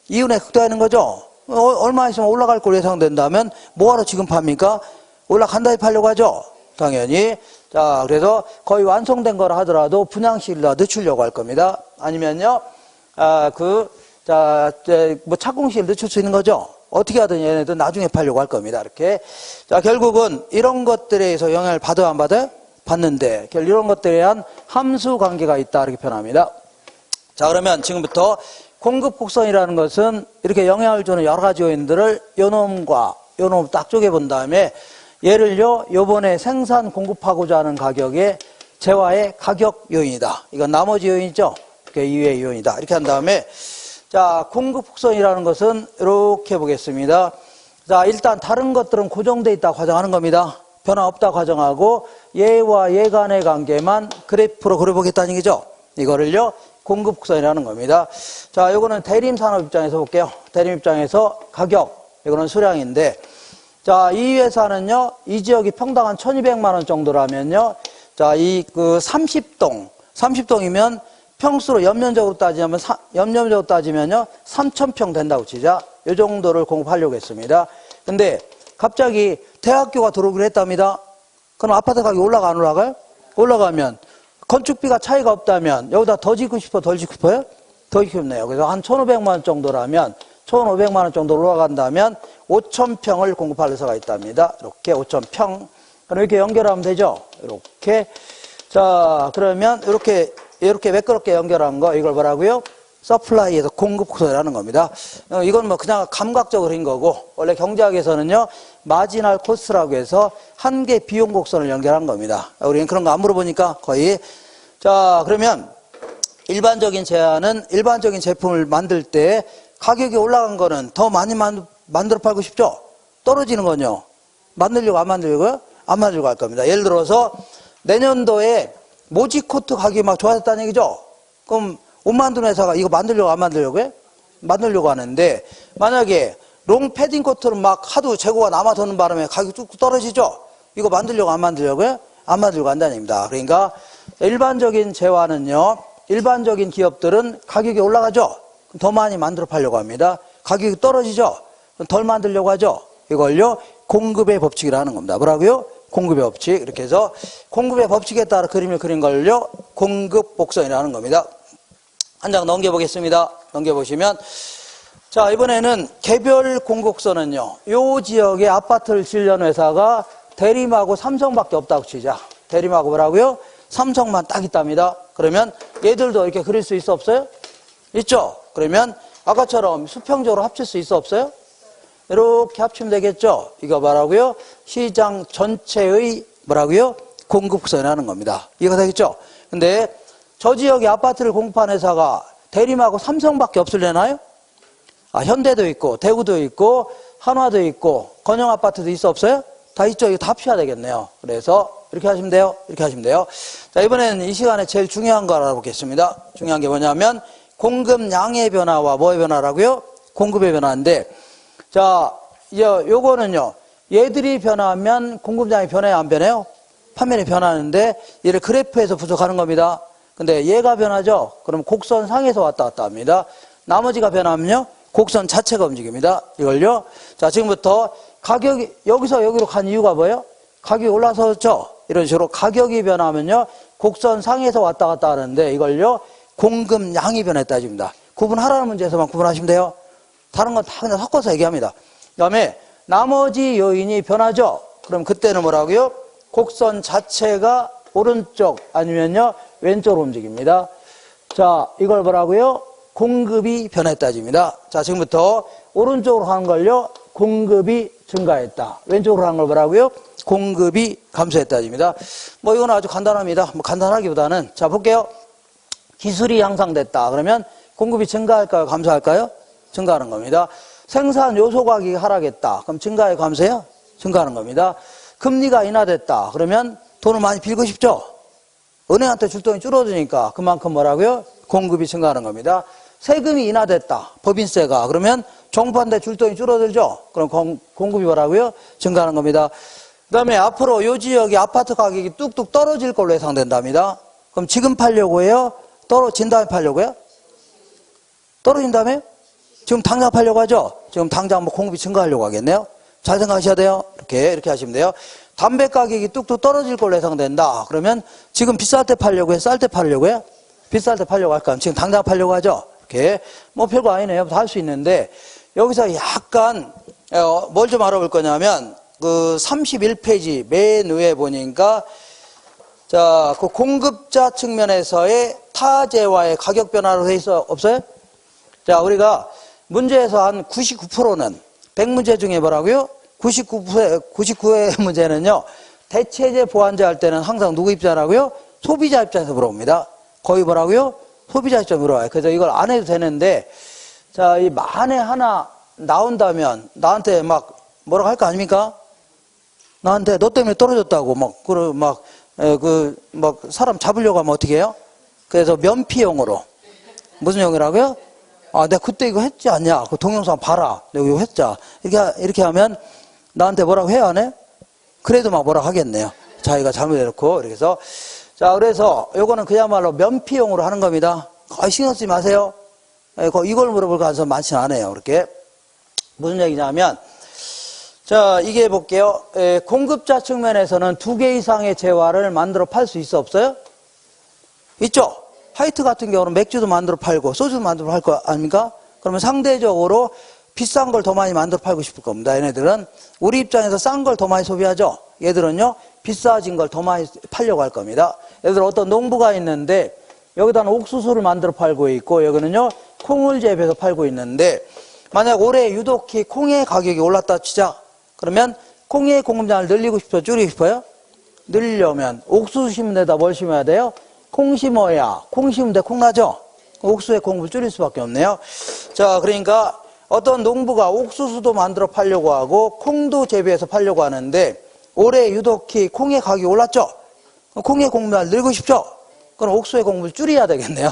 이윤에 극대화하는 거죠. 얼마 있으면 올라갈 걸로 예상된다면 뭐하러 지금 팝니까? 올라간 다음에 팔려고 하죠. 당연히. 자, 그래서 거의 완성된 거라 하더라도 분양시를 더 늦추려고 할 겁니다. 아니면요, 뭐 착공시를 늦출 수 있는 거죠. 어떻게 하든 얘네들 나중에 팔려고 할 겁니다. 이렇게. 자, 결국은 이런 것들에 의해서 영향을 받아요, 안 받아요? 받는데, 이런 것들에 대한 함수 관계가 있다. 이렇게 표현합니다. 자, 그러면 지금부터 공급 곡선이라는 것은 이렇게 영향을 주는 여러 가지 요인들을 요놈과 요놈 딱 쪼개본 다음에 얘를요, 요번에 생산 공급하고자 하는 가격의 재화의 가격 요인이다. 이건 나머지 요인이죠? 이외의 요인이다. 이렇게 한 다음에 자, 공급 곡선이라는 것은 이렇게 보겠습니다. 자, 일단 다른 것들은 고정되어 있다고 가정하는 겁니다. 변화 없다고 가정하고 얘와 얘 간의 관계만 그래프로 그려보겠다는 얘기죠. 이거를요, 공급 곡선이라는 겁니다. 자, 요거는 대림 산업 입장에서 볼게요. 대림 입장에서 가격, 이거는 수량인데, 자, 이 회사는요, 이 지역이 평당 한 1200만 원 정도라면요, 자, 이 30동이면 평수로 연면적으로 따지면요, 3000평 된다고 치자. 요 정도를 공급하려고 했습니다. 근데 갑자기 대학교가 들어오기로 했답니다. 그럼 아파트 가격이 올라가, 안 올라가요? 올라가면 건축비가 차이가 없다면 여기다 더 짓고 싶어, 덜 짓고 싶어요? 더 짓고 싶네요. 그래서 한 1500만 원 정도라면, 1500만 원 정도로 올라간다면 5000평을 공급할 회사가 있답니다. 이렇게 5000평. 그럼 이렇게 연결하면 되죠? 이렇게. 자, 그러면 이렇게 매끄럽게 연결한 거, 이걸 뭐라고요? 서플라이에서 공급 곡선이라는 겁니다. 이건 뭐 그냥 감각적으로 한 거고, 원래 경제학에서는요, 마지널 코스트라고 해서 한 개 비용 곡선을 연결한 겁니다. 우리는 그런 거 안 물어보니까 거의. 자, 그러면 일반적인 제안은 일반적인 제품을 만들 때 가격이 올라간 거는 더 많이 만들어 팔고 싶죠? 떨어지는 건요? 만들려고 안 만들려고요? 안 만들려고 할 겁니다. 예를 들어서 내년도에 모지코트 가격이 막 좋아졌다는 얘기죠? 그럼 옷 만드는 회사가 이거 만들려고 안 만들려고요? 만들려고 하는데, 만약에 롱 패딩 코트는 막 하도 재고가 남아도는 바람에 가격이 뚝뚝 떨어지죠? 이거 만들려고 안 만들려고요? 안 만들려고 한다는 얘기입니다. 그러니까 일반적인 재화는요, 일반적인 기업들은 가격이 올라가죠? 더 많이 만들어 팔려고 합니다. 가격이 떨어지죠? 덜 만들려고 하죠? 이걸요, 공급의 법칙이라는 겁니다. 뭐라고요? 공급의 법칙. 이렇게 해서 공급의 법칙에 따라 그림을 그린 걸요, 공급 곡선이라는 겁니다. 한 장 넘겨보겠습니다. 넘겨보시면, 자, 이번에는 개별 공급선은요, 요 지역에 아파트를 지으려는 회사가 대림하고 삼성밖에 없다고 치자. 대림하고 뭐라고요? 삼성만 딱 있답니다. 그러면 얘들도 이렇게 그릴 수 있어, 없어요? 있죠? 그러면 아까처럼 수평적으로 합칠 수 있어, 없어요? 이렇게 합치면 되겠죠? 이거 뭐라고요? 시장 전체의 뭐라고요? 공급선이라는 겁니다. 이해가 되겠죠? 근데 저 지역에 아파트를 공급한 회사가 대림하고 삼성밖에 없을래나요? 아, 현대도 있고, 대구도 있고, 한화도 있고, 건영 아파트도 있어, 없어요? 다 있죠? 이거 다 합쳐야 되겠네요. 그래서 이렇게 하시면 돼요. 이렇게 하시면 돼요. 자, 이번에는 이 시간에 제일 중요한 거 알아보겠습니다. 중요한 게 뭐냐면 공급량의 변화와 뭐의 변화라고요? 공급의 변화인데, 자, 요거는요, 얘들이 변하면 공급량이 변해요, 안 변해요? 판면이 변하는데 얘를 그래프에서 분석하는 겁니다. 근데 얘가 변하죠? 그럼 곡선 상에서 왔다 갔다 합니다. 나머지가 변하면요, 곡선 자체가 움직입니다. 이걸요. 자, 지금부터 가격이 여기서 여기로 간 이유가 뭐예요? 가격이 올라섰죠? 이런 식으로 가격이 변하면요, 곡선 상에서 왔다 갔다 하는데 이걸요, 공급량이 변했다 집니다. 구분하라는 문제에서만 구분하시면 돼요. 다른 건 다 그냥 섞어서 얘기합니다. 그 다음에 나머지 요인이 변하죠? 그럼 그때는 뭐라고요? 곡선 자체가 오른쪽 아니면요, 왼쪽으로 움직입니다. 자, 이걸 뭐라고요? 공급이 변했다집니다. 자, 지금부터 오른쪽으로 가는 걸요, 공급이 증가했다. 왼쪽으로 가는 걸 뭐라고요? 공급이 감소했다집니다. 뭐 이건 아주 간단합니다. 뭐 간단하기보다는, 자, 볼게요. 기술이 향상됐다. 그러면 공급이 증가할까요? 감소할까요? 증가하는 겁니다. 생산 요소 가격이 하락했다. 그럼 증가해요? 감소해요? 증가하는 겁니다. 금리가 인하됐다. 그러면 돈을 많이 빌고 싶죠? 은행한테 줄 돈이 줄어드니까 그만큼 뭐라고요? 공급이 증가하는 겁니다. 세금이 인하됐다. 법인세가. 그러면 정부한테 줄 돈이 줄어들죠? 그럼 공급이 뭐라고요? 증가하는 겁니다. 그 다음에 앞으로 요 지역의 아파트 가격이 뚝뚝 떨어질 걸로 예상된답니다. 그럼 지금 팔려고 해요? 떨어진 다음에 팔려고 해요? 떨어진 다음에? 지금 당장 팔려고 하죠? 지금 당장 뭐 공급이 증가하려고 하겠네요? 잘 생각하셔야 돼요. 이렇게 하시면 돼요. 담배 가격이 뚝뚝 떨어질 걸로 예상된다. 그러면 지금 비쌀 때 팔려고 해? 쌀 때 팔려고 해? 비쌀 때 팔려고 할까? 지금 당장 팔려고 하죠? 이렇게. 뭐 별거 아니네요. 다 할 수 있는데, 여기서 약간 뭘 좀 알아볼 거냐면 그 31페이지 맨 위에 보니까 자, 그 공급자 측면에서의 타재와의 가격 변화로 돼 있어 없어요? 자, 우리가 문제에서 한 99%는 100문제 중에 뭐라고요? 99의 문제는요. 대체제 보완제 할 때는 항상 누구 입장이라고요? 소비자 입장에서 물어봅니다. 거의 뭐라고요? 소비자 입장에서 물어봐요. 그래서 이걸 안 해도 되는데 자, 이 만에 하나 나온다면 나한테 막 뭐라고 할 거 아닙니까? 나한테 너 때문에 떨어졌다고 막 사람 잡으려고 하면 어떻게 해요? 그래서 면피용으로 무슨 용이라고요? 아, 내가 그때 이거 했지 않냐? 그 동영상 봐라. 내가 이거 했자. 이렇게 하면 나한테 뭐라고 해야 안 해? 그래도 막 뭐라고 하겠네요. 자기가 잘못해놓고. 이렇게 해서. 자, 그래서 요거는 그야말로 면피용으로 하는 겁니다. 거의 신경 쓰지 마세요. 이걸 물어볼 가능성 많지는 않아요. 그렇게. 무슨 얘기냐면, 자, 이게 볼게요. 공급자 측면에서는 2개 이상의 재화를 만들어 팔 수 있어, 없어요? 있죠? 화이트 같은 경우는 맥주도 만들어 팔고 소주도 만들어 팔 거 아닙니까? 그러면 상대적으로 비싼 걸 더 많이 만들어 팔고 싶을 겁니다. 얘네들은 우리 입장에서 싼 걸 더 많이 소비하죠. 얘들은요 비싸진 걸 더 많이 팔려고 할 겁니다. 예를 들어 어떤 농부가 있는데 여기다는 옥수수를 만들어 팔고 있고 여기는요 콩을 재배해서 팔고 있는데 만약 올해 유독히 콩의 가격이 올랐다 치자. 그러면 콩의 공급량을 늘리고 싶어요? 줄이고 싶어요? 늘리려면 옥수수 심은 데다 뭘 심어야 돼요? 콩 심어야 콩 심은 데 콩 나죠? 옥수수의 공급을 줄일 수밖에 없네요. 자, 그러니까 어떤 농부가 옥수수도 만들어 팔려고 하고 콩도 재배해서 팔려고 하는데 올해 유독히 콩의 가격이 올랐죠? 콩의 공급량을 늘리고 싶죠? 그럼 옥수수의 공급을 줄여야 되겠네요.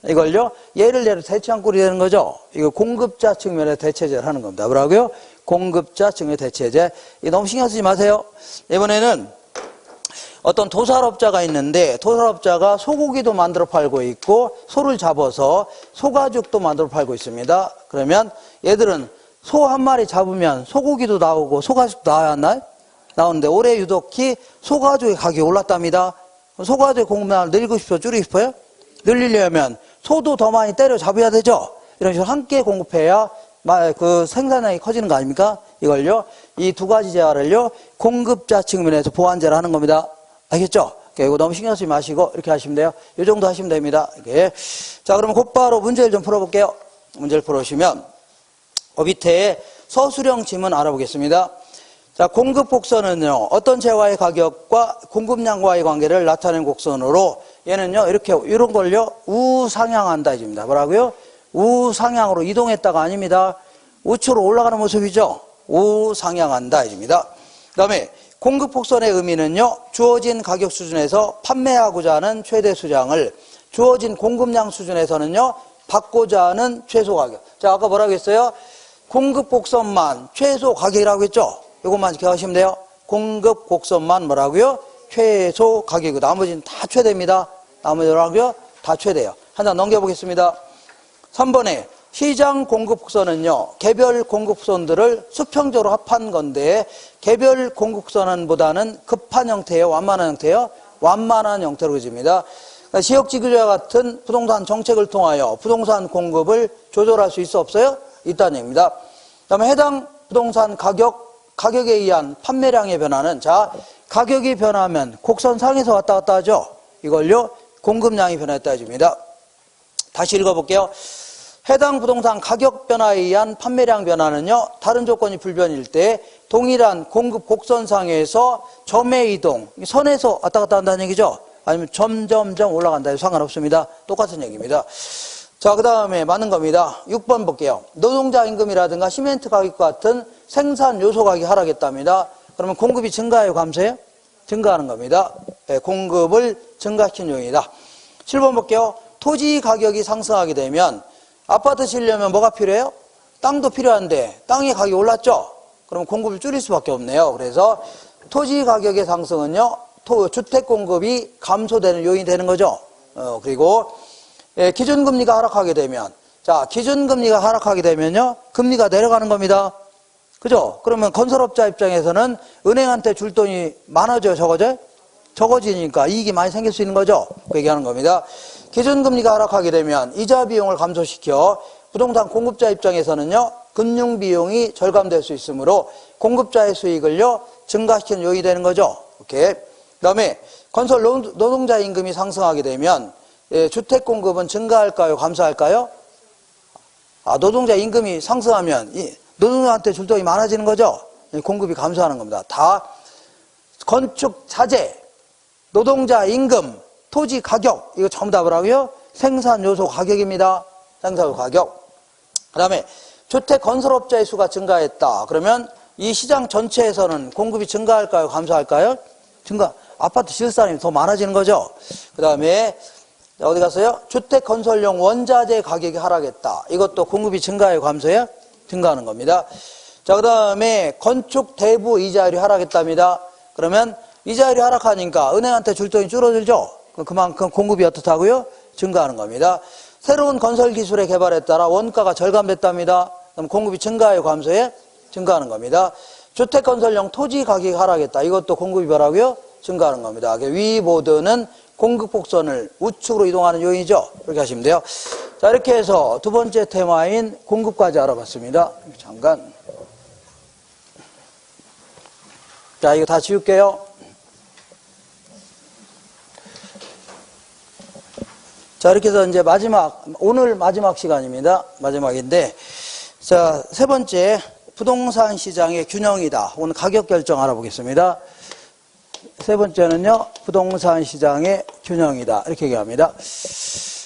이걸요 예를 내려 대체한꼴이 되는 거죠. 이거 공급자 측면의 대체제를 하는 겁니다. 뭐라고요? 공급자 측면의 대체제. 이거 너무 신경 쓰지 마세요. 이번에는 어떤 도살업자가 있는데 도살업자가 소고기도 만들어 팔고 있고 소를 잡아서 소가죽도 만들어 팔고 있습니다. 그러면 얘들은 소 한 마리 잡으면 소고기도 나오고 소가죽도 나와야 하나요? 나오는데 올해 유독히 소가죽의 가격이 올랐답니다. 소가죽의 공급량을 늘리고 싶어요? 줄이고 싶어요? 늘리려면 소도 더 많이 때려 잡아야 되죠. 이런 식으로 함께 공급해야 그 생산량이 커지는 거 아닙니까? 이걸요 이 두 가지 재화를요 공급자 측면에서 보완제를 하는 겁니다. 알겠죠? 이거 너무 신경 쓰지 마시고 이렇게 하시면 돼요. 이 정도 하시면 됩니다. 이렇게. 자, 그러면 곧바로 문제를 좀 풀어볼게요. 문제를 풀어보시면 밑에 서술형 지문 알아보겠습니다. 자, 공급 곡선은요 어떤 재화의 가격과 공급량과의 관계를 나타내는 곡선으로 얘는요 이렇게 이런 걸요 우상향한다 입니다. 뭐라고요? 우상향으로 이동했다가 아닙니다. 우측으로 올라가는 모습이죠. 우상향한다 입니다. 그 다음에 공급 곡선의 의미는요 주어진 가격 수준에서 판매하고자 하는 최대 수량을 주어진 공급량 수준에서는요 받고자 하는 최소 가격. 자, 아까 뭐라고 했어요? 공급 곡선만 최소 가격이라고 했죠? 이것만 기억하시면 돼요. 공급 곡선만 뭐라고요? 최소 가격이고 나머지는 다 최대입니다. 나머지 뭐라고요? 다 최대예요. 하나 넘겨보겠습니다. 3번에 시장 공급 곡선은요 개별 공급 곡선들을 수평적으로 합한 건데 개별 공급 곡선보다는 급한 형태예요? 완만한 형태예요? 완만한 형태로 그려집니다. 그러니까 지역지구제와 같은 부동산 정책을 통하여 부동산 공급을 조절할 수 있어 없어요? 있다는 얘기입니다. 그 다음에 해당 부동산 가격에 의한 판매량의 변화는 자 가격이 변하면 곡선상에서 왔다 갔다 하죠. 이걸요 공급량이 변했다 해줍니다. 다시 읽어볼게요. 해당 부동산 가격 변화에 의한 판매량 변화는요 다른 조건이 불변일 때 동일한 공급 곡선상에서 점의 이동 선에서 왔다 갔다 한다는 얘기죠. 아니면 점점점 올라간다 해도 상관없습니다. 똑같은 얘기입니다. 자, 그 다음에 맞는 겁니다. 6번 볼게요. 노동자 임금이라든가 시멘트 가격 같은 생산 요소 가격이 하락했답니다. 그러면 공급이 증가해요? 감소해요? 증가하는 겁니다. 네, 공급을 증가시키는 요인이다. 7번 볼게요. 토지 가격이 상승하게 되면 아파트 지으려면 뭐가 필요해요? 땅도 필요한데 땅의 가격이 올랐죠? 그럼 공급을 줄일 수밖에 없네요. 그래서 토지 가격의 상승은요 주택 공급이 감소되는 요인이 되는 거죠. 그리고 기준금리가 하락하게 되면 자 기준금리가 하락하게 되면요 금리가 내려가는 겁니다. 그죠? 그러면 건설업자 입장에서는 은행한테 줄 돈이 많아져요? 적어져요? 적어지니까 이익이 많이 생길 수 있는 거죠. 그 얘기하는 겁니다. 기준금리가 하락하게 되면 이자 비용을 감소시켜 부동산 공급자 입장에서는요 금융 비용이 절감될 수 있으므로 공급자의 수익을요 증가시키는 요인이 되는 거죠. 오케이. 그다음에 건설 노동자 임금이 상승하게 되면 주택 공급은 증가할까요? 감소할까요? 노동자 임금이 상승하면 노동자한테 줄 돈이 많아지는 거죠. 공급이 감소하는 겁니다. 다 건축 자재, 노동자 임금, 토지 가격 이거 전부 다 뭐라고요? 생산 요소 가격입니다. 생산 요소 가격. 그다음에 주택 건설업자의 수가 증가했다. 그러면 이 시장 전체에서는 공급이 증가할까요? 감소할까요? 증가. 아파트 지을 사람이 더 많아지는 거죠. 그다음에 어디 갔어요? 주택 건설용 원자재 가격이 하락했다. 이것도 공급이 증가해요? 감소해요? 증가하는 겁니다. 자, 그다음에 건축 대부 이자율이 하락했답니다. 그러면 이자율이 하락하니까 은행한테 줄 돈이 줄어들죠. 그만큼 공급이 어떻다고요? 증가하는 겁니다. 새로운 건설 기술의 개발에 따라 원가가 절감됐답니다. 그럼 공급이 증가해요? 감소해요? 증가하는 겁니다. 주택 건설용 토지 가격이 하락했다. 이것도 공급이 뭐라고요? 증가하는 겁니다. 위 모드는 공급 곡선을 우측으로 이동하는 요인이죠. 이렇게 하시면 돼요. 자, 이렇게 해서 두 번째 테마인 공급까지 알아봤습니다. 잠깐. 자, 이거 다 지울게요. 자, 이렇게 해서 이제 오늘 마지막 시간입니다. 마지막인데, 자, 세 번째, 부동산 시장의 균형이다. 오늘 가격 결정 알아보겠습니다. 세 번째는요, 부동산 시장의 균형이다. 이렇게 얘기합니다.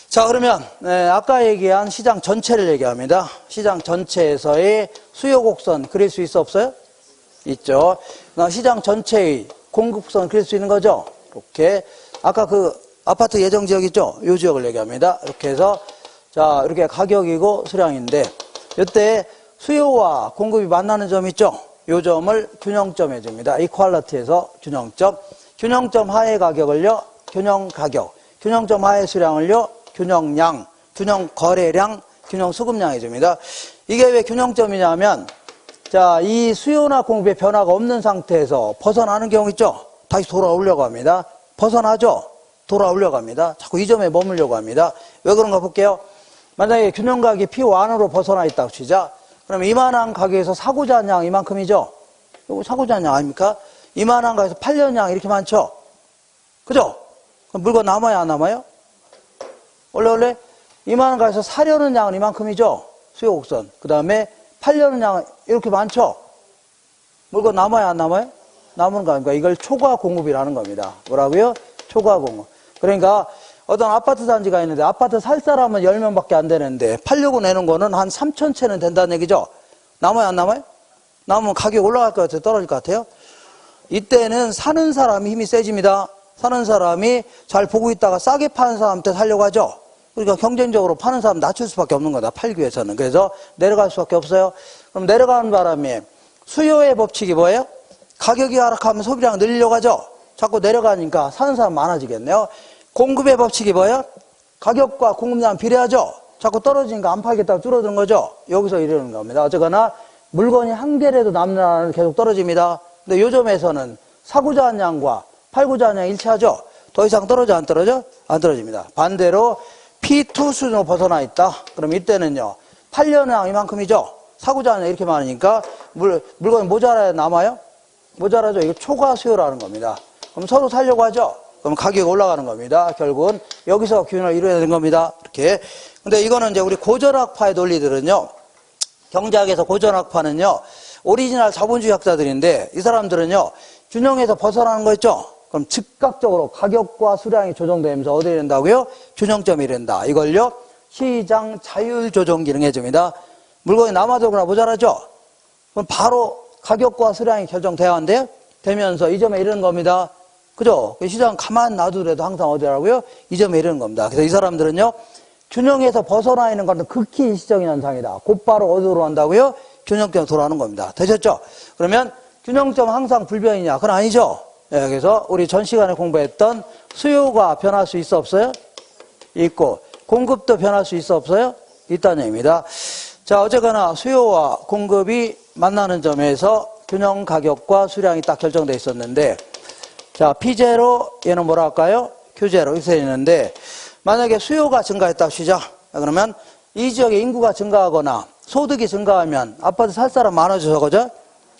자, 그러면, 아까 얘기한 시장 전체를 얘기합니다. 시장 전체에서의 수요 곡선 그릴 수 있어, 없어요? 있죠. 시장 전체의 공급선 그릴 수 있는 거죠. 이렇게. 아까 그 아파트 예정 지역 있죠? 이 지역을 얘기합니다. 이렇게 해서, 자, 이렇게 가격이고 수량인데, 이때 수요와 공급이 만나는 점 있죠? 이 점을 균형점 해줍니다. 이퀄리티에서 균형점. 균형점 하의 가격을요, 균형 가격. 균형점 하의 수량을요, 균형량. 균형 거래량, 균형 수급량 해줍니다. 이게 왜 균형점이냐면, 자, 이 수요나 공급의 변화가 없는 상태에서 벗어나는 경우 있죠? 다시 돌아오려고 합니다. 벗어나죠? 돌아오려고 합니다. 자꾸 이 점에 머물려고 합니다. 왜 그런가 볼게요. 만약에 균형 가격이 P1으로 벗어나 있다고 치자. 그러면 이만한 가격에서 사고자 하는 양 이만큼이죠? 이거 사고자 하는 양 아닙니까? 이만한 가격에서 팔려는 양 이렇게 많죠? 그죠? 그럼 물건 남아요, 안 남아요? 원래 이만한 가격에서 사려는 양은 이만큼이죠? 수요 곡선. 그 다음에 팔려는 양은 이렇게 많죠? 물건 남아요, 안 남아요? 남은 거 아닙니까? 이걸 초과 공급이라는 겁니다. 뭐라고요? 초과 공급. 그러니까 어떤 아파트 단지가 있는데 아파트 살 사람은 10명밖에 안 되는데 팔려고 내는 거는 한 3,000채는 된다는 얘기죠. 남아요, 안 남아요? 남으면 가격 올라갈 것 같아요? 떨어질 것 같아요? 이때는 사는 사람이 힘이 세집니다. 사는 사람이 잘 보고 있다가 싸게 파는 사람한테 살려고 하죠. 그러니까 경쟁적으로 파는 사람 낮출 수밖에 없는 거다. 팔기 위해서는. 그래서 내려갈 수밖에 없어요. 그럼 내려가는 바람에 수요의 법칙이 뭐예요? 가격이 하락하면 소비량을 늘리려고 하죠. 자꾸 내려가니까 사는 사람 많아지겠네요. 공급의 법칙이 뭐예요? 가격과 공급량 비례하죠. 자꾸 떨어지니까 안 팔겠다고 줄어드는 거죠. 여기서 이러는 겁니다. 어쨌거나 물건이 한 개라도 남는 한은 계속 떨어집니다. 근데 요점에서는 사고자 하는 양과 팔고자 하는 양 일치하죠. 더 이상 떨어져 안 떨어져? 안 떨어집니다. 반대로 P2 수준으로 벗어나 있다. 그럼 이때는요. 팔려는 양 이만큼이죠. 사고자 하는 양 이렇게 많으니까 물건이 모자라야 남아요? 모자라죠. 이거 초과 수요라는 겁니다. 그럼 서로 살려고 하죠. 그럼 가격이 올라가는 겁니다. 결국은 여기서 균형을 이루어야 되는 겁니다. 이렇게. 근데 이거는 이제 우리 고전학파의 논리들은요. 경제학에서 고전학파는요. 오리지널 자본주의 학자들인데 이 사람들은요. 균형에서 벗어나는 거 있죠. 그럼 즉각적으로 가격과 수량이 조정되면서 어디에 된다고요? 균형점이 된다. 이걸요. 시장 자율 조정 기능 해줍니다. 물건이 남아도거나 모자라죠. 그럼 바로 가격과 수량이 결정돼야 한대요. 되면서 이 점에 이르는 겁니다. 그죠? 시장 가만 놔두더라도 항상 어디라고요? 이 점에 이르는 겁니다. 그래서 이 사람들은요, 균형에서 벗어나 있는 것은 극히 일시적인 현상이다. 곧바로 어디로 한다고요? 균형점 돌아오는 겁니다. 되셨죠? 그러면 균형점 항상 불변이냐? 그건 아니죠? 네, 그래서 우리 전 시간에 공부했던 수요가 변할 수 있어 없어요? 있고, 공급도 변할 수 있어 없어요? 있다는 얘기입니다. 자, 어쨌거나 수요와 공급이 만나는 점에서 균형 가격과 수량이 딱 결정되어 있었는데, 자, P0, 얘는 뭐라 할까요? Q0, 이렇게 있는데, 만약에 수요가 증가했다고 치자. 그러면 이 지역의 인구가 증가하거나 소득이 증가하면 아파트 살 사람 많아져서 그죠?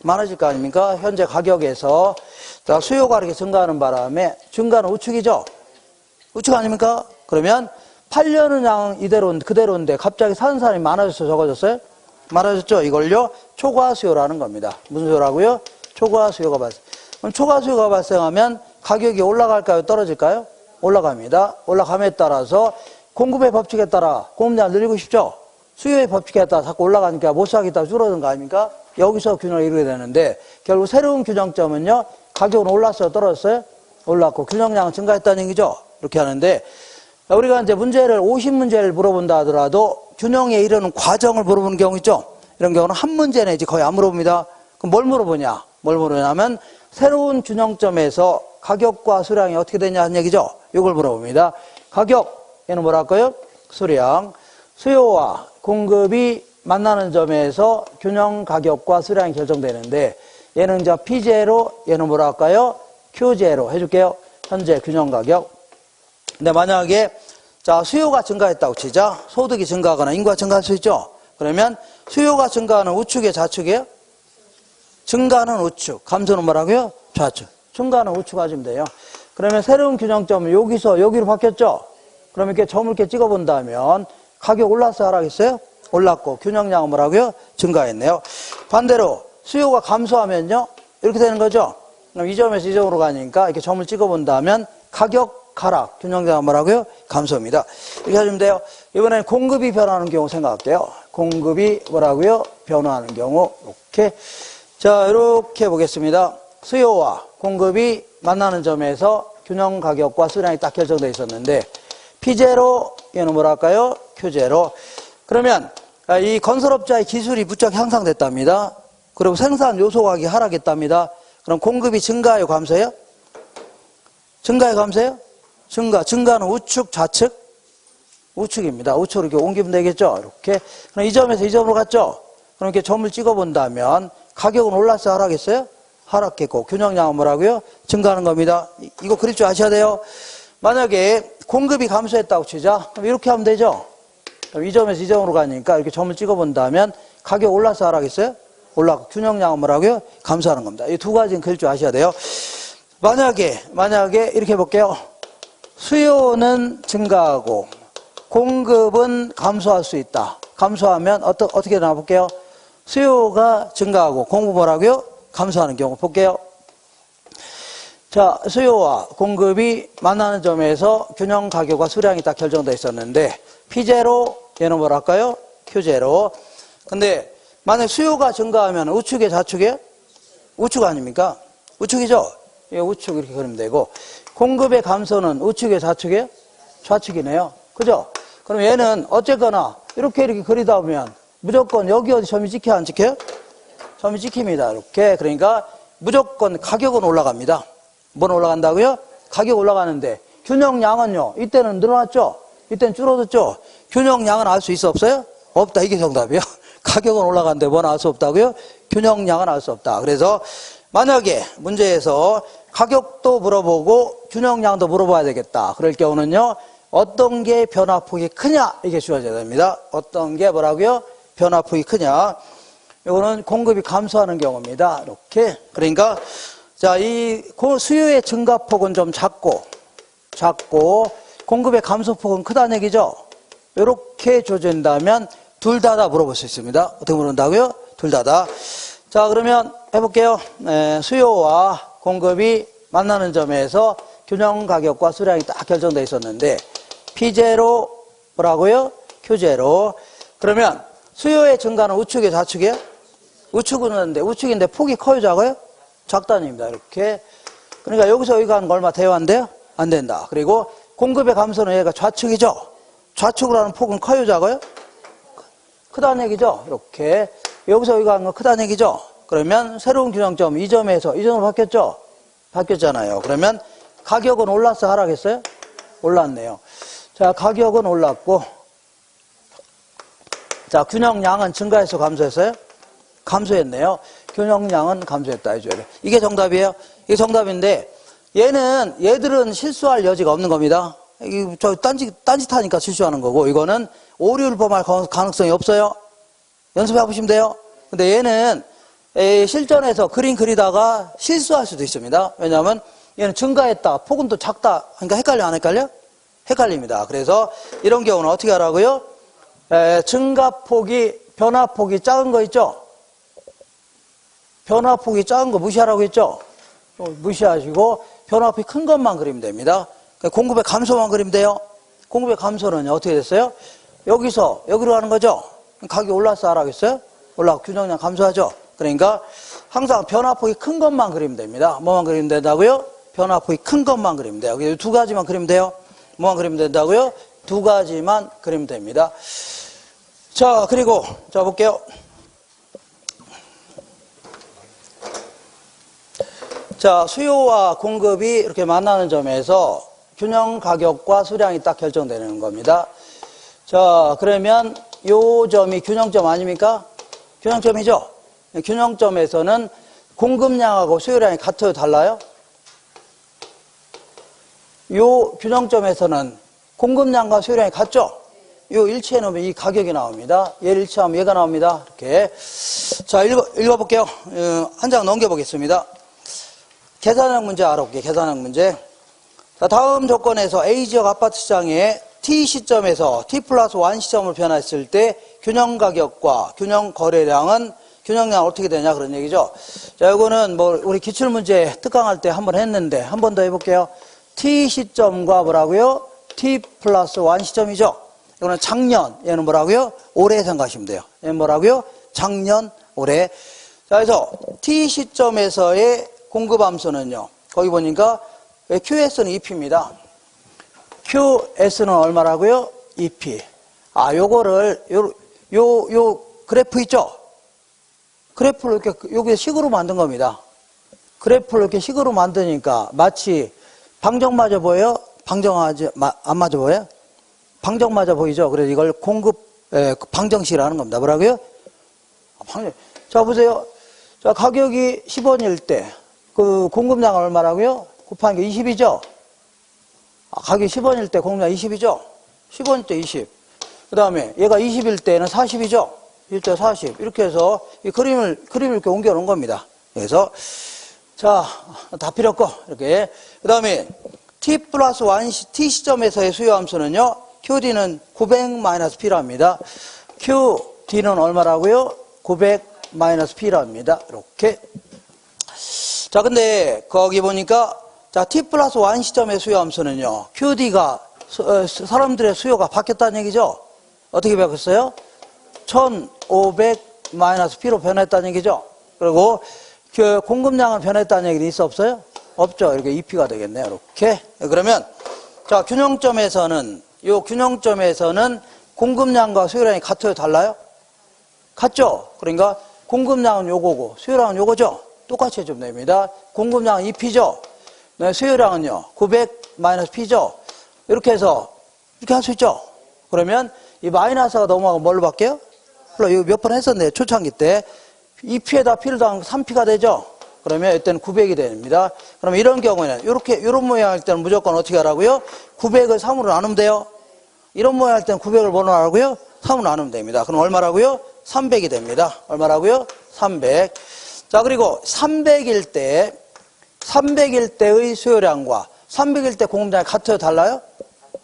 많아질 거 아닙니까? 현재 가격에서 자, 수요가 이렇게 증가하는 바람에 증가는 우측이죠? 우측 아닙니까? 그러면 팔려는 양 그대로인데 갑자기 사는 사람이 많아져서 적어졌어요? 많아졌죠? 이걸요 초과 수요라는 겁니다. 무슨 수요라고요? 초과 수요가 발생. 그럼 초과 수요가 발생하면 가격이 올라갈까요? 떨어질까요? 올라갑니다. 올라감에 따라서 공급의 법칙에 따라 공급량을 늘리고 싶죠? 수요의 법칙에 따라 자꾸 올라가니까 못 사겠다 줄어든 거 아닙니까? 여기서 균형을 이루게 되는데 결국 새로운 균형점은요 가격은 올랐어요? 떨어졌어요? 올랐고 균형량은 증가했다는 얘기죠? 이렇게 하는데 우리가 이제 문제를 50문제를 물어본다 하더라도 균형에 이르는 과정을 물어보는 경우 있죠? 이런 경우는 한 문제 내지 거의 안 물어봅니다. 그럼 뭘 물어보냐? 뭘 물어보냐면 새로운 균형점에서 가격과 수량이 어떻게 되냐 하는 얘기죠? 이걸 물어봅니다. 가격, 얘는 뭐랄까요? 수량, 수요와 공급이 만나는 점에서 균형 가격과 수량이 결정되는데 얘는 이제 P0, 얘는 뭐랄까요? Q0 해줄게요. 현재 균형 가격. 근데 만약에 자 수요가 증가했다고 치자. 소득이 증가하거나 인구가 증가할 수 있죠. 그러면 수요가 증가하는 우측에 좌측이에요? 증가는 우측, 감소는 뭐라고요? 좌측. 증가는 우측 하시면 돼요. 그러면 새로운 균형점은 여기서 여기로 바뀌었죠? 그러면 이렇게 점을 이렇게 찍어본다면 가격 올랐어요? 하락했어요? 올랐고 균형량은 뭐라고요? 증가했네요. 반대로 수요가 감소하면요? 이렇게 되는 거죠? 그럼 이 점에서 이 점으로 가니까 이렇게 점을 찍어본다면 가격 하락, 균형량은 뭐라고요? 감소입니다. 이렇게 하시면 돼요. 이번에는 공급이 변하는 경우 생각할게요. 공급이 뭐라고요? 변화하는 경우 이렇게 자 이렇게 보겠습니다. 수요와 공급이 만나는 점에서 균형 가격과 수량이 딱 결정되어 있었는데 P0, 얘는 뭐랄까요? Q0. 그러면 이 건설업자의 기술이 무척 향상됐답니다. 그리고 생산 요소 가격이 하락했답니다. 그럼 공급이 증가해요? 감소해요? 증가해요? 감소해요? 증가는 우측, 좌측? 우측입니다. 우측으로 이렇게 옮기면 되겠죠? 이렇게. 그럼 이 점에서 이 점으로 갔죠? 그럼 이렇게 점을 찍어본다면 가격은 올랐어요? 하락했어요? 하락했고 균형량은 뭐라고요? 증가하는 겁니다. 이거 그릴 줄 아셔야 돼요. 만약에 공급이 감소했다고 치자. 그럼 이렇게 하면 되죠? 그럼 이 점에서 이 점으로 가니까 이렇게 점을 찍어본다면 가격 올라서 하락했어요? 올랐고 균형량은 뭐라고요? 감소하는 겁니다. 이 두 가지는 그릴 줄 아셔야 돼요. 만약에 이렇게 해볼게요. 수요는 증가하고 공급은 감소할 수 있다. 감소하면 어떻게 나와볼게요? 수요가 증가하고 공급 뭐라고요? 감소하는 경우 볼게요. 자, 수요와 공급이 만나는 점에서 균형 가격과 수량이 딱 결정되어 있었는데 P0, 얘는 뭐랄까요? Q0. 근데 만약 수요가 증가하면 우측에 좌측에? 우측 아닙니까? 우측이죠? 예, 우측 이렇게 그리면 되고 공급의 감소는 우측에 좌측에? 좌측이네요. 그죠? 그럼 얘는 어쨌거나 이렇게 그리다 보면 무조건 여기 어디 점이 찍혀요? 안 찍혀요? 점이 찍힙니다. 이렇게. 그러니까 무조건 가격은 올라갑니다. 뭐는 올라간다고요? 가격 올라가는데 균형량은요. 이때는 늘어났죠? 이때는 줄어들죠? 균형량은 알 수 있어 없어요? 없다. 이게 정답이요. 가격은 올라가는데 뭐는 알 수 없다고요? 균형량은 알 수 없다. 그래서 만약에 문제에서 가격도 물어보고 균형량도 물어봐야 되겠다. 그럴 경우는요. 어떤 게 변화폭이 크냐? 이게 주어져야 됩니다. 어떤 게 뭐라고요? 변화폭이 크냐? 이거는 공급이 감소하는 경우입니다. 이렇게. 그러니까 자, 이 수요의 증가폭은 좀 작고 공급의 감소폭은 크다는 얘기죠. 이렇게 조준다면 둘 다다 물어볼 수 있습니다. 어떻게 물어본다고요? 둘 다다. 자, 그러면 해볼게요. 수요와 공급이 만나는 점에서 균형 가격과 수량이 딱 결정되어 있었는데 P0 뭐라고요? Q0. 그러면 수요의 증가는 우측에 좌측이에요? 우측인데 폭이 커요? 작아요? 작다입니다. 이렇게. 그러니까 여기서 여기가 하는 거 얼마 돼요? 안 돼요? 안 된다. 그리고 공급의 감소는 얘가 좌측이죠? 좌측으로 하는 폭은 커요? 작아요? 크다는 얘기죠? 이렇게. 여기서 여기가 하는 거 크다는 얘기죠? 그러면 새로운 균형점 이 점에서 이 점으로 바뀌었죠? 바뀌었잖아요. 그러면 가격은 올랐어요? 하락했어요? 올랐네요. 자, 가격은 올랐고 자, 균형량은 증가해서 감소했어요? 감소했네요. 균형량은 감소했다 해줘야 돼. 이게 정답이에요. 이게 정답인데 얘들은 실수할 여지가 없는 겁니다. 저 딴짓하니까 실수하는 거고 이거는 오류를 범할 가능성이 없어요. 연습해 보시면 돼요. 근데 얘는 실전에서 그림 그리다가 실수할 수도 있습니다. 왜냐하면 얘는 증가했다, 폭은 또 작다. 그러니까 헷갈려, 안 헷갈려? 헷갈립니다. 그래서 이런 경우는 어떻게 하라고요? 증가폭이, 변화폭이 작은 거 있죠? 변화폭이 작은 거 무시하라고 했죠? 무시하시고 변화폭이 큰 것만 그리면 됩니다. 공급의 감소만 그리면 돼요. 공급의 감소는 어떻게 됐어요? 여기서 여기로 가는 거죠? 가격이 올라서 하라겠어요? 올라가고 균형량 감소하죠? 그러니까 항상 변화폭이 큰 것만 그리면 됩니다. 뭐만 그리면 된다고요? 변화폭이 큰 것만 그리면 돼요. 두 가지만 그리면 돼요. 뭐만 그리면 된다고요? 두 가지만 그리면 됩니다. 자, 그리고 자 볼게요. 자, 수요와 공급이 이렇게 만나는 점에서 균형 가격과 수량이 딱 결정되는 겁니다. 자, 그러면 요 점이 균형점 아닙니까? 균형점이죠? 균형점에서는 공급량하고 수요량이 같아요, 달라요? 요 균형점에서는 공급량과 수요량이 같죠? 요 일치해 놓으면 이 가격이 나옵니다. 얘를 일치하면 얘가 나옵니다. 이렇게. 자, 읽어볼게요. 한 장 넘겨보겠습니다. 계산형 문제 알아볼게요. 계산형 문제. 자, 다음 조건에서 A지역 아파트 시장에 T 시점에서 T 플러스 1 시점을 변화했을 때 균형 가격과 균형 거래량은 균형량 어떻게 되냐 그런 얘기죠. 자, 이거는 뭐 우리 기출문제 특강할 때 한번 했는데 한 번 더 해볼게요. T 시점과 뭐라고요? T 플러스 1 시점이죠. 이거는 작년, 얘는 뭐라고요? 올해 생각하시면 돼요. 얘는 뭐라고요? 작년, 올해. 자, 그래서 T 시점에서의 공급함수는요. 거기 보니까 QS는 EP입니다. QS는 얼마라고요? EP. 아, 요거를 요 그래프 있죠? 그래프를 이렇게 여기 식으로 만든 겁니다. 그래프를 이렇게 식으로 만드니까 마치 방정 맞아 보여요? 방정하지 안 맞아 보여요? 방정 맞아 보이죠? 그래서 이걸 방정식이라는 겁니다. 뭐라고요? 방정. 자, 보세요. 자, 가격이 10원일 때 그 공급량은 얼마라고요? 곱한 게 20이죠? 가격이 10원일 때 공급량 20이죠? 10원일 때 20. 그 다음에 얘가 20일 때는 40이죠? 1대 40. 이렇게 해서 이 그림을 이렇게 옮겨 놓은 겁니다. 그래서, 자, 다 필요 없고, 이렇게. 그 다음에 T 플러스 1 T 시점에서의 수요 함수는요, QD는 900-P랍니다. QD는 얼마라고요? 900-P랍니다. 이렇게. 자, 근데 거기 보니까 자, T 플러스 1 시점의 수요 함수는요, QD가 사람들의 수요가 바뀌었다는 얘기죠. 어떻게 바뀌었어요? 1500-P로 변했다는 얘기죠. 그리고 그 공급량은 변했다는 얘기는 있어 없어요? 없죠. 이렇게 EP가 되겠네요. 이렇게. 그러면 자, 균형점에서는 공급량과 수요량이 같아요, 달라요? 같죠? 그러니까 공급량은 요거고 수요량은 요거죠? 똑같이 해주면 됩니다. 공급량은 EP죠? 네, 수요량은요, 900-P죠? 이렇게 해서 이렇게 할 수 있죠? 그러면 이 마이너스가 넘어가고 뭘로 바뀌어요? 이거 몇 번 했었네요. 초창기 때. EP에다 P를 더하면 3P가 되죠? 그러면 이때는 900이 됩니다. 그러면 이런 경우에는 이런 모양 할 때는 무조건 어떻게 하라고요? 900을 3으로 나누면 돼요. 이런 모양 할 때는 900을 뭐로 나누고요? 3으로 나누면 됩니다. 그럼 얼마라고요? 300이 됩니다. 얼마라고요? 300. 자, 그리고 300일 때의 수요량과 300일 때 공급량이 같아요? 달라요?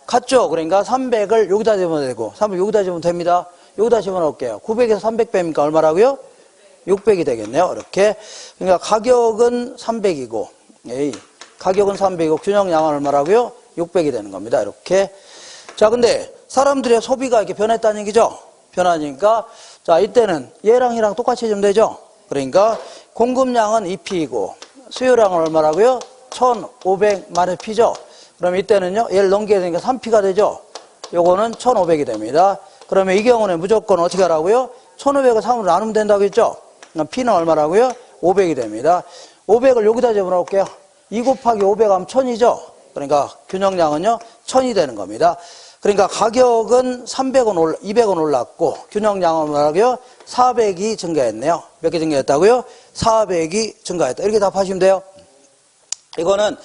같죠? 그러니까 300을 여기다 집어넣으면 되고 300 여기다 집으면 됩니다. 여기다 집어넣을게요. 900에서 300 빼니까 얼마라고요? 600이 되겠네요. 이렇게. 그러니까 가격은 300이고 가격은 300이고 균형량은 얼마라고요? 600이 되는 겁니다. 이렇게. 자, 근데 사람들의 소비가 이렇게 변했다는 얘기죠? 변하니까 자, 이때는 얘랑 똑같이 해주면 되죠? 그러니까 공급량은 EP이고 수요량은 얼마라고요? 1500-P죠? 그럼 이때는요, 얘를 넘겨야 되니까 3P가 되죠? 요거는 1500이 됩니다. 그러면 이 경우는 무조건 어떻게 하라고요? 1500을 3으로 나누면 된다고 했죠? 그럼 P는 얼마라고요? 500이 됩니다. 500을 여기다 집어넣을게요. 2 곱하기 500 하면 1000이죠? 그러니까 균형량은요, 1000이 되는 겁니다. 그러니까 가격은 200원 올랐고 균형량은 뭐라고요? 400이 증가했네요. 몇 개 증가했다고요? 400이 증가했다. 이렇게 답하시면 돼요. 이거는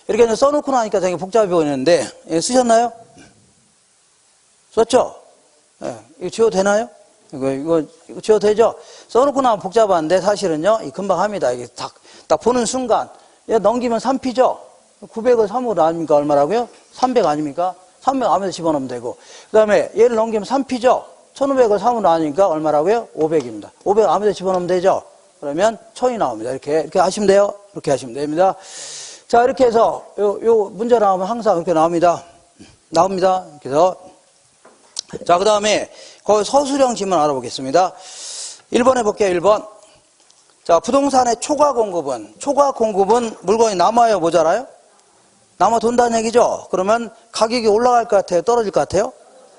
이렇게 써놓고 나니까 되게 복잡해 보이는데 쓰셨나요? 썼죠? 예, 이거 지워도 되나요? 이거 지어도 되죠? 써놓고 나면 복잡한데 사실은요, 금방 합니다. 이게 딱 보는 순간, 얘 넘기면 3P죠? 900을 3으로 아닙니까? 얼마라고요? 300 아닙니까? 300 아무데나 집어넣으면 되고. 그 다음에 얘를 넘기면 3P죠? 1500을 3으로 나누니까 얼마라고요? 500입니다. 500 아무데나 집어넣으면 되죠? 그러면 1000이 나옵니다. 이렇게 하시면 돼요. 이렇게 하시면 됩니다. 자, 이렇게 해서 요 문제 나오면 항상 이렇게 나옵니다. 그래서 자, 그 다음에 거기 서술형 지문 알아보겠습니다. 1번 해볼게요. 1번. 자, 부동산의 초과 공급은 물건이 남아요, 모자라요? 남아 돈다는 얘기죠? 그러면 가격이 올라갈 것 같아요? 떨어질 것 같아요?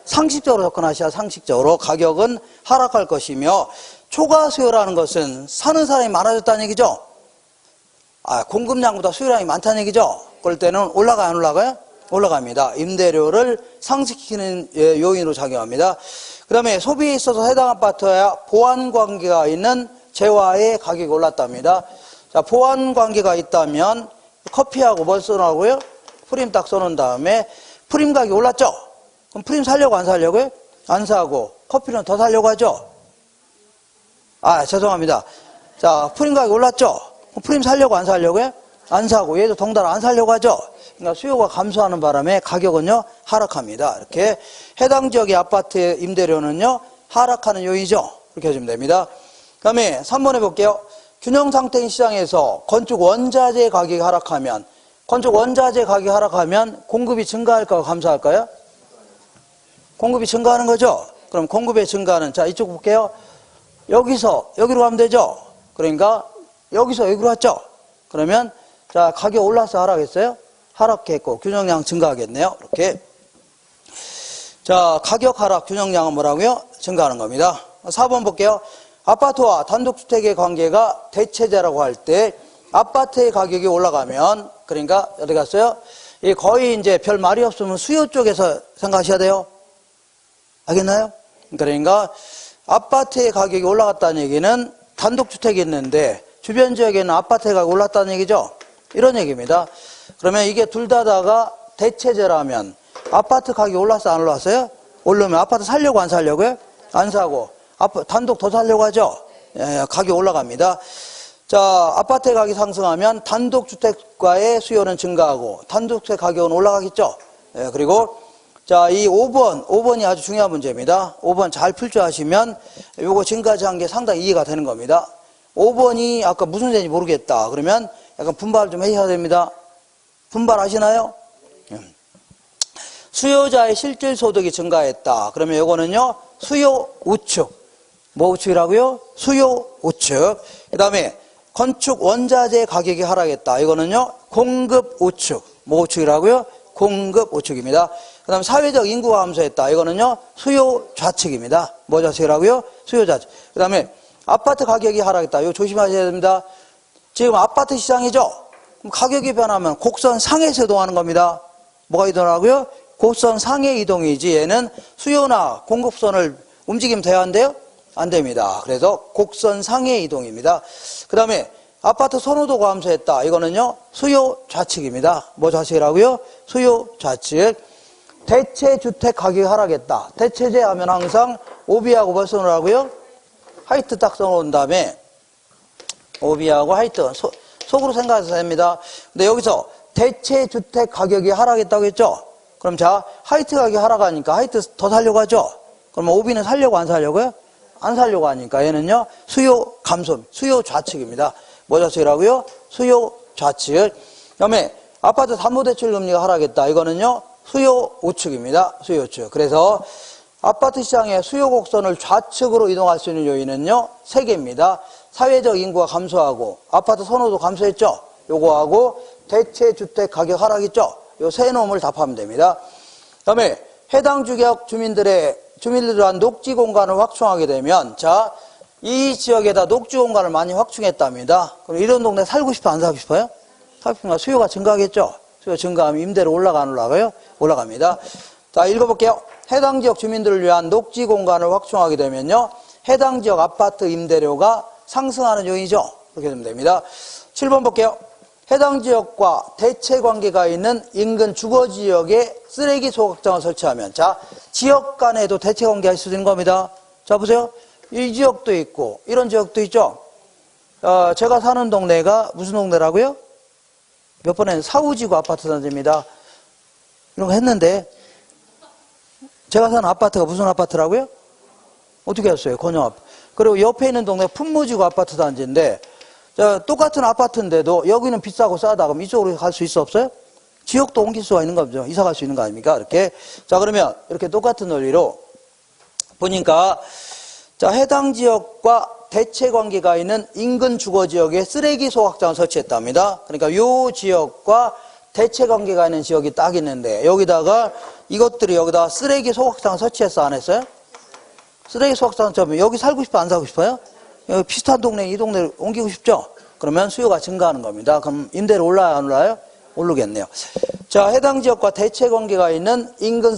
상식적으로 접근하셔야 상식적으로 가격은 하락할 것이며, 초과 수요라는 것은 사는 사람이 많아졌다는 얘기죠? 공급량보다 수요량이 많다는 얘기죠? 그럴 때는 올라가요, 안 올라가요? 올라갑니다. 임대료를 상승시키는 요인으로 작용합니다. 그 다음에 소비에 있어서 해당 아파트와 보완 관계가 있는 재화의 가격이 올랐답니다. 자, 보완 관계가 있다면 커피하고 뭘 써놓고요? 프림 딱 써놓은 다음에 프림 가격이 올랐죠? 그럼 프림 사려고 안 사려고요? 안 사고 커피는 더 사려고 하죠? 죄송합니다. 자, 프림 가격이 올랐죠? 그럼 프림 사려고 안 사려고요? 안 사고 얘도 덩달아 안 사려고 하죠? 그러니까 수요가 감소하는 바람에 가격은요 하락합니다. 이렇게 해당 지역의 아파트 임대료는요 하락하는 요인이죠. 이렇게 해주면 됩니다. 그 다음에 3번 해볼게요. 균형 상태인 시장에서 건축 원자재 가격이 하락하면 공급이 증가할까요? 감소할까요? 공급이 증가하는 거죠. 그럼 공급의 증가는 자 이쪽 볼게요. 여기서 여기로 가면 되죠. 그러니까 여기서 여기로 왔죠. 그러면 자 가격 올라서 하락했어요? 하락했고 균형량 증가하겠네요. 이렇게. 자, 가격 하락 균형량은 뭐라고요? 증가하는 겁니다. 4번 볼게요. 아파트와 단독주택의 관계가 대체제라고 할 때 아파트의 가격이 올라가면 그러니까 어디 갔어요? 이 거의 이제 별 말이 없으면 수요 쪽에서 생각하셔야 돼요. 알겠나요? 그러니까 아파트의 가격이 올라갔다는 얘기는 단독주택이 있는데 주변 지역에는 아파트 가격이 올랐다는 얘기죠. 이런 얘기입니다. 그러면 이게 둘 다가 대체제라면 아파트 가격이 올랐어요? 안 올랐어요? 오르면 아파트 살려고 안 살려고요? 안 사고 단독 더 살려고 하죠? 가격이 올라갑니다. 자, 아파트 가격이 상승하면 단독주택과의 수요는 증가하고 단독주택 가격은 올라가겠죠? 그리고 자, 이 5번이 아주 중요한 문제입니다. 5번 잘 풀 줄 아시면 요거 지금까지 한 게 상당히 이해가 되는 겁니다. 5번이 아까 무슨 문제인지 모르겠다. 그러면 약간 분발 좀 해야 됩니다. 분발하시나요? 수요자의 실질 소득이 증가했다. 그러면 이거는요, 수요 우측. 뭐 우측이라고요? 수요 우측. 그 다음에 건축 원자재 가격이 하락했다. 이거는요, 공급 우측. 뭐 우측이라고요? 공급 우측입니다. 그 다음에 사회적 인구가 감소했다. 이거는요, 수요 좌측입니다. 뭐 좌측이라고요? 수요 좌측. 그 다음에 아파트 가격이 하락했다. 이거 조심하셔야 됩니다. 지금 아파트 시장이죠? 그럼 가격이 변하면 곡선 상에서 이동하는 겁니다. 뭐가 이동하고요? 곡선 상의 이동이지 얘는 수요나 공급선을 움직이면 돼야 한대요? 안 됩니다. 그래서 곡선 상의 이동입니다. 그 다음에 아파트 선호도가 감소했다. 이거는요 수요 좌측입니다. 뭐 좌측이라고요? 수요 좌측. 대체주택 가격이 하락했다. 대체제 하면 항상 오비하고 뭘 써놓으라고요? 화이트 딱 써놓은 다음에 오비하고 화이트 속으로 생각해서 됩니다. 근데 여기서 대체주택 가격이 하락했다고 했죠? 그럼 자, 화이트 가격이 하락하니까 화이트 더 살려고 하죠? 그럼 오비는 살려고 안 살려고요? 안 살려고 하니까 얘는요, 수요 감소, 수요 좌측입니다. 뭐 좌측이라고요? 수요 좌측. 그 다음에 아파트 담보대출 금리가 하락했다. 이거는요, 수요 우측입니다. 수요 우측. 그래서 아파트 시장의 수요 곡선을 좌측으로 이동할 수 있는 요인은요, 3개입니다. 사회적 인구가 감소하고 아파트 선호도 감소했죠? 요거하고 대체주택 가격 하락했죠? 요 세 놈을 답하면 됩니다. 그 다음에 해당 지역 주민들을 위한 녹지 공간을 확충하게 되면 자, 이 지역에다 녹지 공간을 많이 확충했답니다. 그럼 이런 동네 살고 싶어 안 살고 싶어요? 살고 싶으면 수요가 증가하겠죠? 수요 증가하면 임대료 올라가 안 올라가요? 올라갑니다. 자, 읽어볼게요. 해당 지역 주민들을 위한 녹지 공간을 확충하게 되면요, 해당 지역 아파트 임대료가 상승하는 요인이죠. 그렇게 되면 됩니다. 7번 볼게요. 해당 지역과 대체 관계가 있는 인근 주거지역에 쓰레기 소각장을 설치하면 자, 지역 간에도 대체 관계가 있을 수 있는 겁니다. 자, 보세요. 이 지역도 있고, 이런 지역도 있죠? 제가 사는 동네가 무슨 동네라고요? 몇 번에 사후지구 아파트 단지입니다. 이런 거 했는데, 제가 사는 아파트가 무슨 아파트라고요? 어떻게 했어요? 건영 아파트. 그리고 옆에 있는 동네가 품무지구 아파트 단지인데, 자, 똑같은 아파트인데도 여기는 비싸고 싸다. 그럼 이쪽으로 갈 수 있어 없어요? 지역도 옮길 수가 있는 거죠. 이사 갈 수 있는 거 아닙니까? 이렇게. 자, 그러면 이렇게 똑같은 논리로 보니까, 자, 해당 지역과 대체 관계가 있는 인근 주거 지역에 쓰레기 소각장을 설치했답니다. 그러니까 요 지역과 대체 관계가 있는 지역이 딱 있는데, 여기다가 이것들이 여기다 쓰레기 소각장을 설치했어, 안 했어요? 쓰레기 소각장 처럼 여기 살고 싶어, 안 살고 싶어요? 여기 비슷한 동네, 이 동네를 옮기고 싶죠? 그러면 수요가 증가하는 겁니다. 그럼 임대료 올라요, 안 올라요? 오르겠네요. 자, 해당 지역과 대체 관계가 있는 인근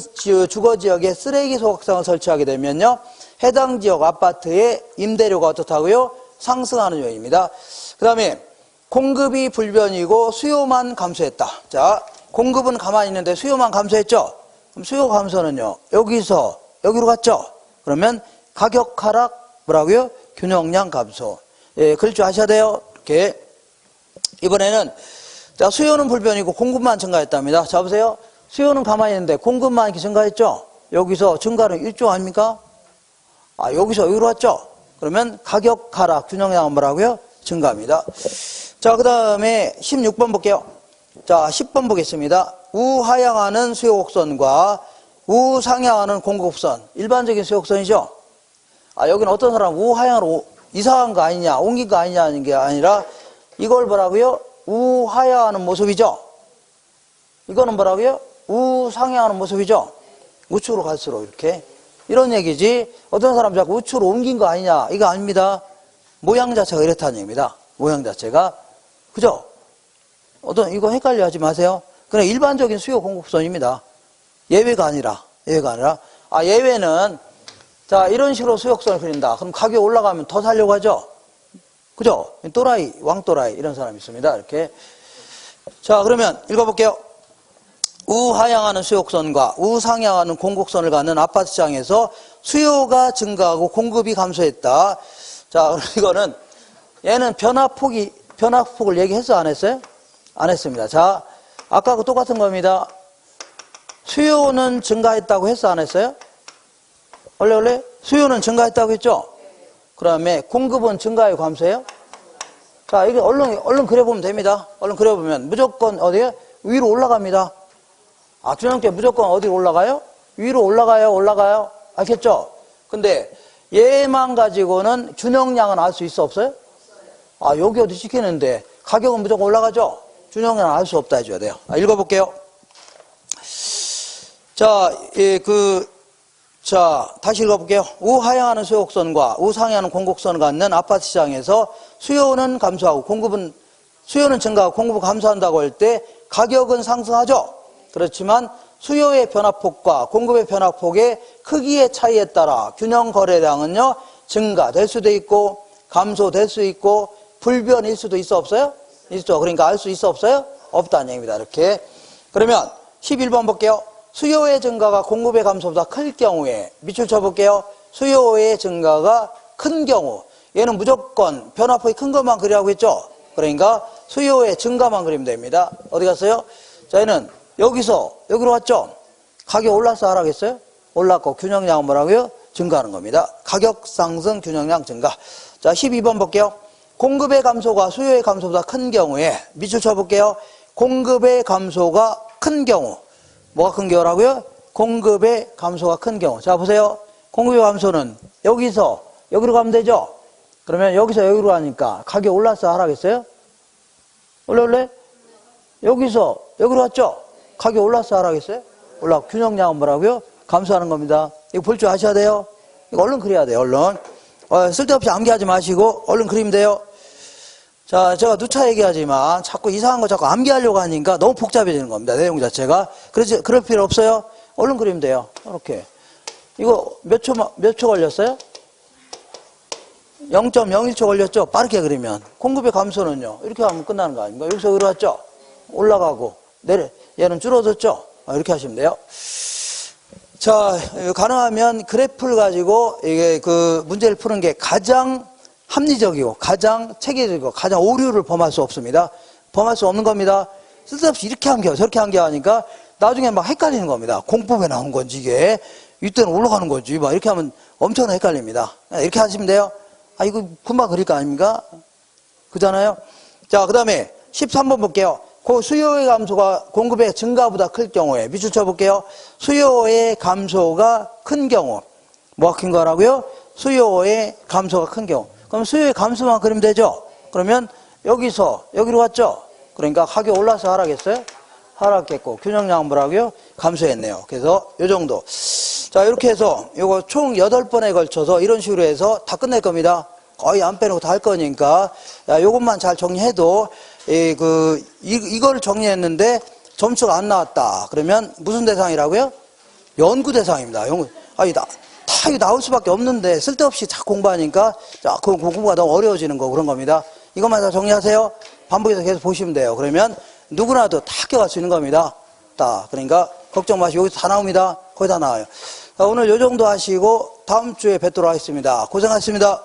주거 지역에 쓰레기 소각장을 설치하게 되면요, 해당 지역 아파트의 임대료가 어떻다고요? 상승하는 요인입니다. 그 다음에 공급이 불변이고 수요만 감소했다. 자, 공급은 가만히 있는데 수요만 감소했죠? 그럼 수요 감소는요, 여기서 여기로 갔죠? 그러면 가격 하락, 뭐라고요? 균형량 감소. 예, 그럴 줄 아셔야 돼요. 이렇게. 이번에는, 자, 수요는 불변이고 공급만 증가했답니다. 자, 보세요. 수요는 가만히 있는데 공급만 이렇게 증가했죠? 여기서 증가는 1조 아닙니까? 아, 여기서 여기로 왔죠? 그러면 가격 하락, 균형량은 뭐라고요? 증가합니다. 자, 그 다음에 16번 볼게요. 자, 10번 보겠습니다. 우하향하는 수요곡선과 우상향하는 공급선. 일반적인 수요곡선이죠? 아, 여기는 어떤 사람 우하향으로 이사한 거 아니냐, 옮긴 거 아니냐 하는 게 아니라 이걸 뭐라고요? 우하향하는 모습이죠? 이거는 뭐라고요? 우상향하는 모습이죠? 우측으로 갈수록 이렇게. 이런 얘기지. 어떤 사람 자꾸 우측으로 옮긴 거 아니냐. 이거 아닙니다. 모양 자체가 이렇다는 얘기입니다. 모양 자체가. 그죠? 이거 헷갈려 하지 마세요. 그냥 일반적인 수요 공급선입니다. 예외가 아니라. 아, 예외는, 자, 이런 식으로 수요곡선을 그린다. 그럼 가격이 올라가면 더 살려고 하죠? 그죠? 또라이, 왕또라이, 이런 사람이 있습니다. 이렇게. 자, 그러면 읽어볼게요. 우하향하는 수요곡선과 우상향하는 공곡선을 갖는 아파트 시장에서 수요가 증가하고 공급이 감소했다. 자, 이거는, 얘는 변화폭을 얘기했어, 안 했어요? 안 했습니다. 자, 아까하고 똑같은 겁니다. 수요는 증가했다고 했어, 안 했어요? 원래? 수요는 증가했다고 했죠? 그 다음에 공급은 증가해요, 감소해요? 자, 이게 얼른 그려보면 됩니다. 얼른 그려보면 무조건 어디에? 위로 올라갑니다. 아, 균형계 무조건 어디로 올라가요? 위로 올라가요? 알겠죠? 근데 얘만 가지고는 균형량은 알 수 있어, 없어요? 아, 여기 어디 찍히는데 가격은 무조건 올라가죠? 균형량은 알 수 없다 해줘야 돼요. 읽어볼게요. 자, 다시 읽어볼게요. 우하향하는 수요곡선과 우상향하는 공곡선을 갖는 아파트 시장에서 수요는 증가하고 공급은 감소한다고 할 때 가격은 상승하죠? 그렇지만 수요의 변화폭과 공급의 변화폭의 크기의 차이에 따라 균형 거래량은요, 증가될 수도 있고, 감소될 수 있고, 불변일 수도 있어, 없어요? 있죠. 그러니까 알 수 있어, 없어요? 없다는 얘기입니다. 이렇게. 그러면 11번 볼게요. 수요의 증가가 공급의 감소보다 클 경우에, 밑줄 쳐볼게요. 수요의 증가가 큰 경우, 얘는 무조건 변화폭이 큰 것만 그리라고 했죠? 그러니까 수요의 증가만 그리면 됩니다. 어디 갔어요? 자, 얘는 여기서 여기로 왔죠? 가격 올라서 하라겠어요? 올랐고 균형량은 뭐라고요? 증가하는 겁니다. 가격 상승, 균형량 증가. 자, 12번 볼게요. 공급의 감소가 수요의 감소보다 큰 경우에, 밑줄 쳐볼게요. 공급의 감소가 큰 경우, 뭐가 큰 경우라고요? 공급의 감소가 큰 경우. 자, 보세요. 공급의 감소는 여기서 여기로 가면 되죠? 그러면 여기서 여기로 가니까 가격 올라서 하라겠어요? 원래? 여기서 여기로 왔죠? 가격 올라서 하라겠어요? 균형량은 뭐라고요? 감소하는 겁니다. 이거 볼 줄 아셔야 돼요. 이거 얼른 그려야 돼요, 얼른. 쓸데없이 암기하지 마시고 얼른 그리면 돼요. 자, 제가 누차 얘기하지만 자꾸 이상한 거 자꾸 암기하려고 하니까 너무 복잡해지는 겁니다, 내용 자체가. 그럴 필요 없어요. 얼른 그리면 돼요. 이렇게. 이거 몇 초 걸렸어요? 0.01초 걸렸죠? 빠르게 그리면. 공급의 감소는요, 이렇게 하면 끝나는 거 아닙니까? 여기서 여기로 왔죠? 올라가고, 얘는 줄어들었죠? 이렇게 하시면 돼요. 자, 가능하면 그래프를 가지고 이게 그 문제를 푸는 게 가장 합리적이고 가장 체계적이고 가장 오류를 범할 수 없습니다. 범할 수 없는 겁니다. 쓸데없이 이렇게 한겨 저렇게 한겨 하니까 나중에 막 헷갈리는 겁니다. 공법에 나온 건지 이게 이때는 올라가는 건지 막 이렇게 하면 엄청나게 헷갈립니다. 이렇게 하시면 돼요. 아, 이거 금방 그릴 거 아닙니까? 그잖아요. 자, 그 다음에 13번 볼게요. 그 수요의 감소가 공급의 증가보다 클 경우에 밑줄 쳐볼게요. 수요의 감소가 큰 경우 뭐가 큰 거라고요? 수요의 감소가 큰 경우. 그럼 수요의 감소만 그리면 되죠? 그러면 여기서 여기로 왔죠? 그러니까 가격 올라서 하락했어요? 하락했고 균형양보라고요? 감소했네요. 그래서 요 정도. 자, 이렇게 해서 요거 총 8번에 걸쳐서 이런 식으로 해서 다 끝낼 겁니다. 거의 안 빼놓고 다 할 거니까. 야, 요것만 잘 정리해도 이걸 정리했는데 점수가 안 나왔다. 그러면 무슨 대상이라고요? 연구 대상입니다. 연구. 아니, 다 이거 나올 수밖에 없는데 쓸데없이 자꾸 공부하니까 자, 그 공부가 너무 어려워지는 거 그런 겁니다. 이것만 다 정리하세요. 반복해서 계속 보시면 돼요. 그러면 누구나도 다 합격할 수 있는 겁니다. 그러니까 걱정 마시고 여기서 다 나옵니다. 거의 다 나와요. 자, 오늘 요 정도 하시고 다음 주에 뵙도록 하겠습니다. 고생하셨습니다.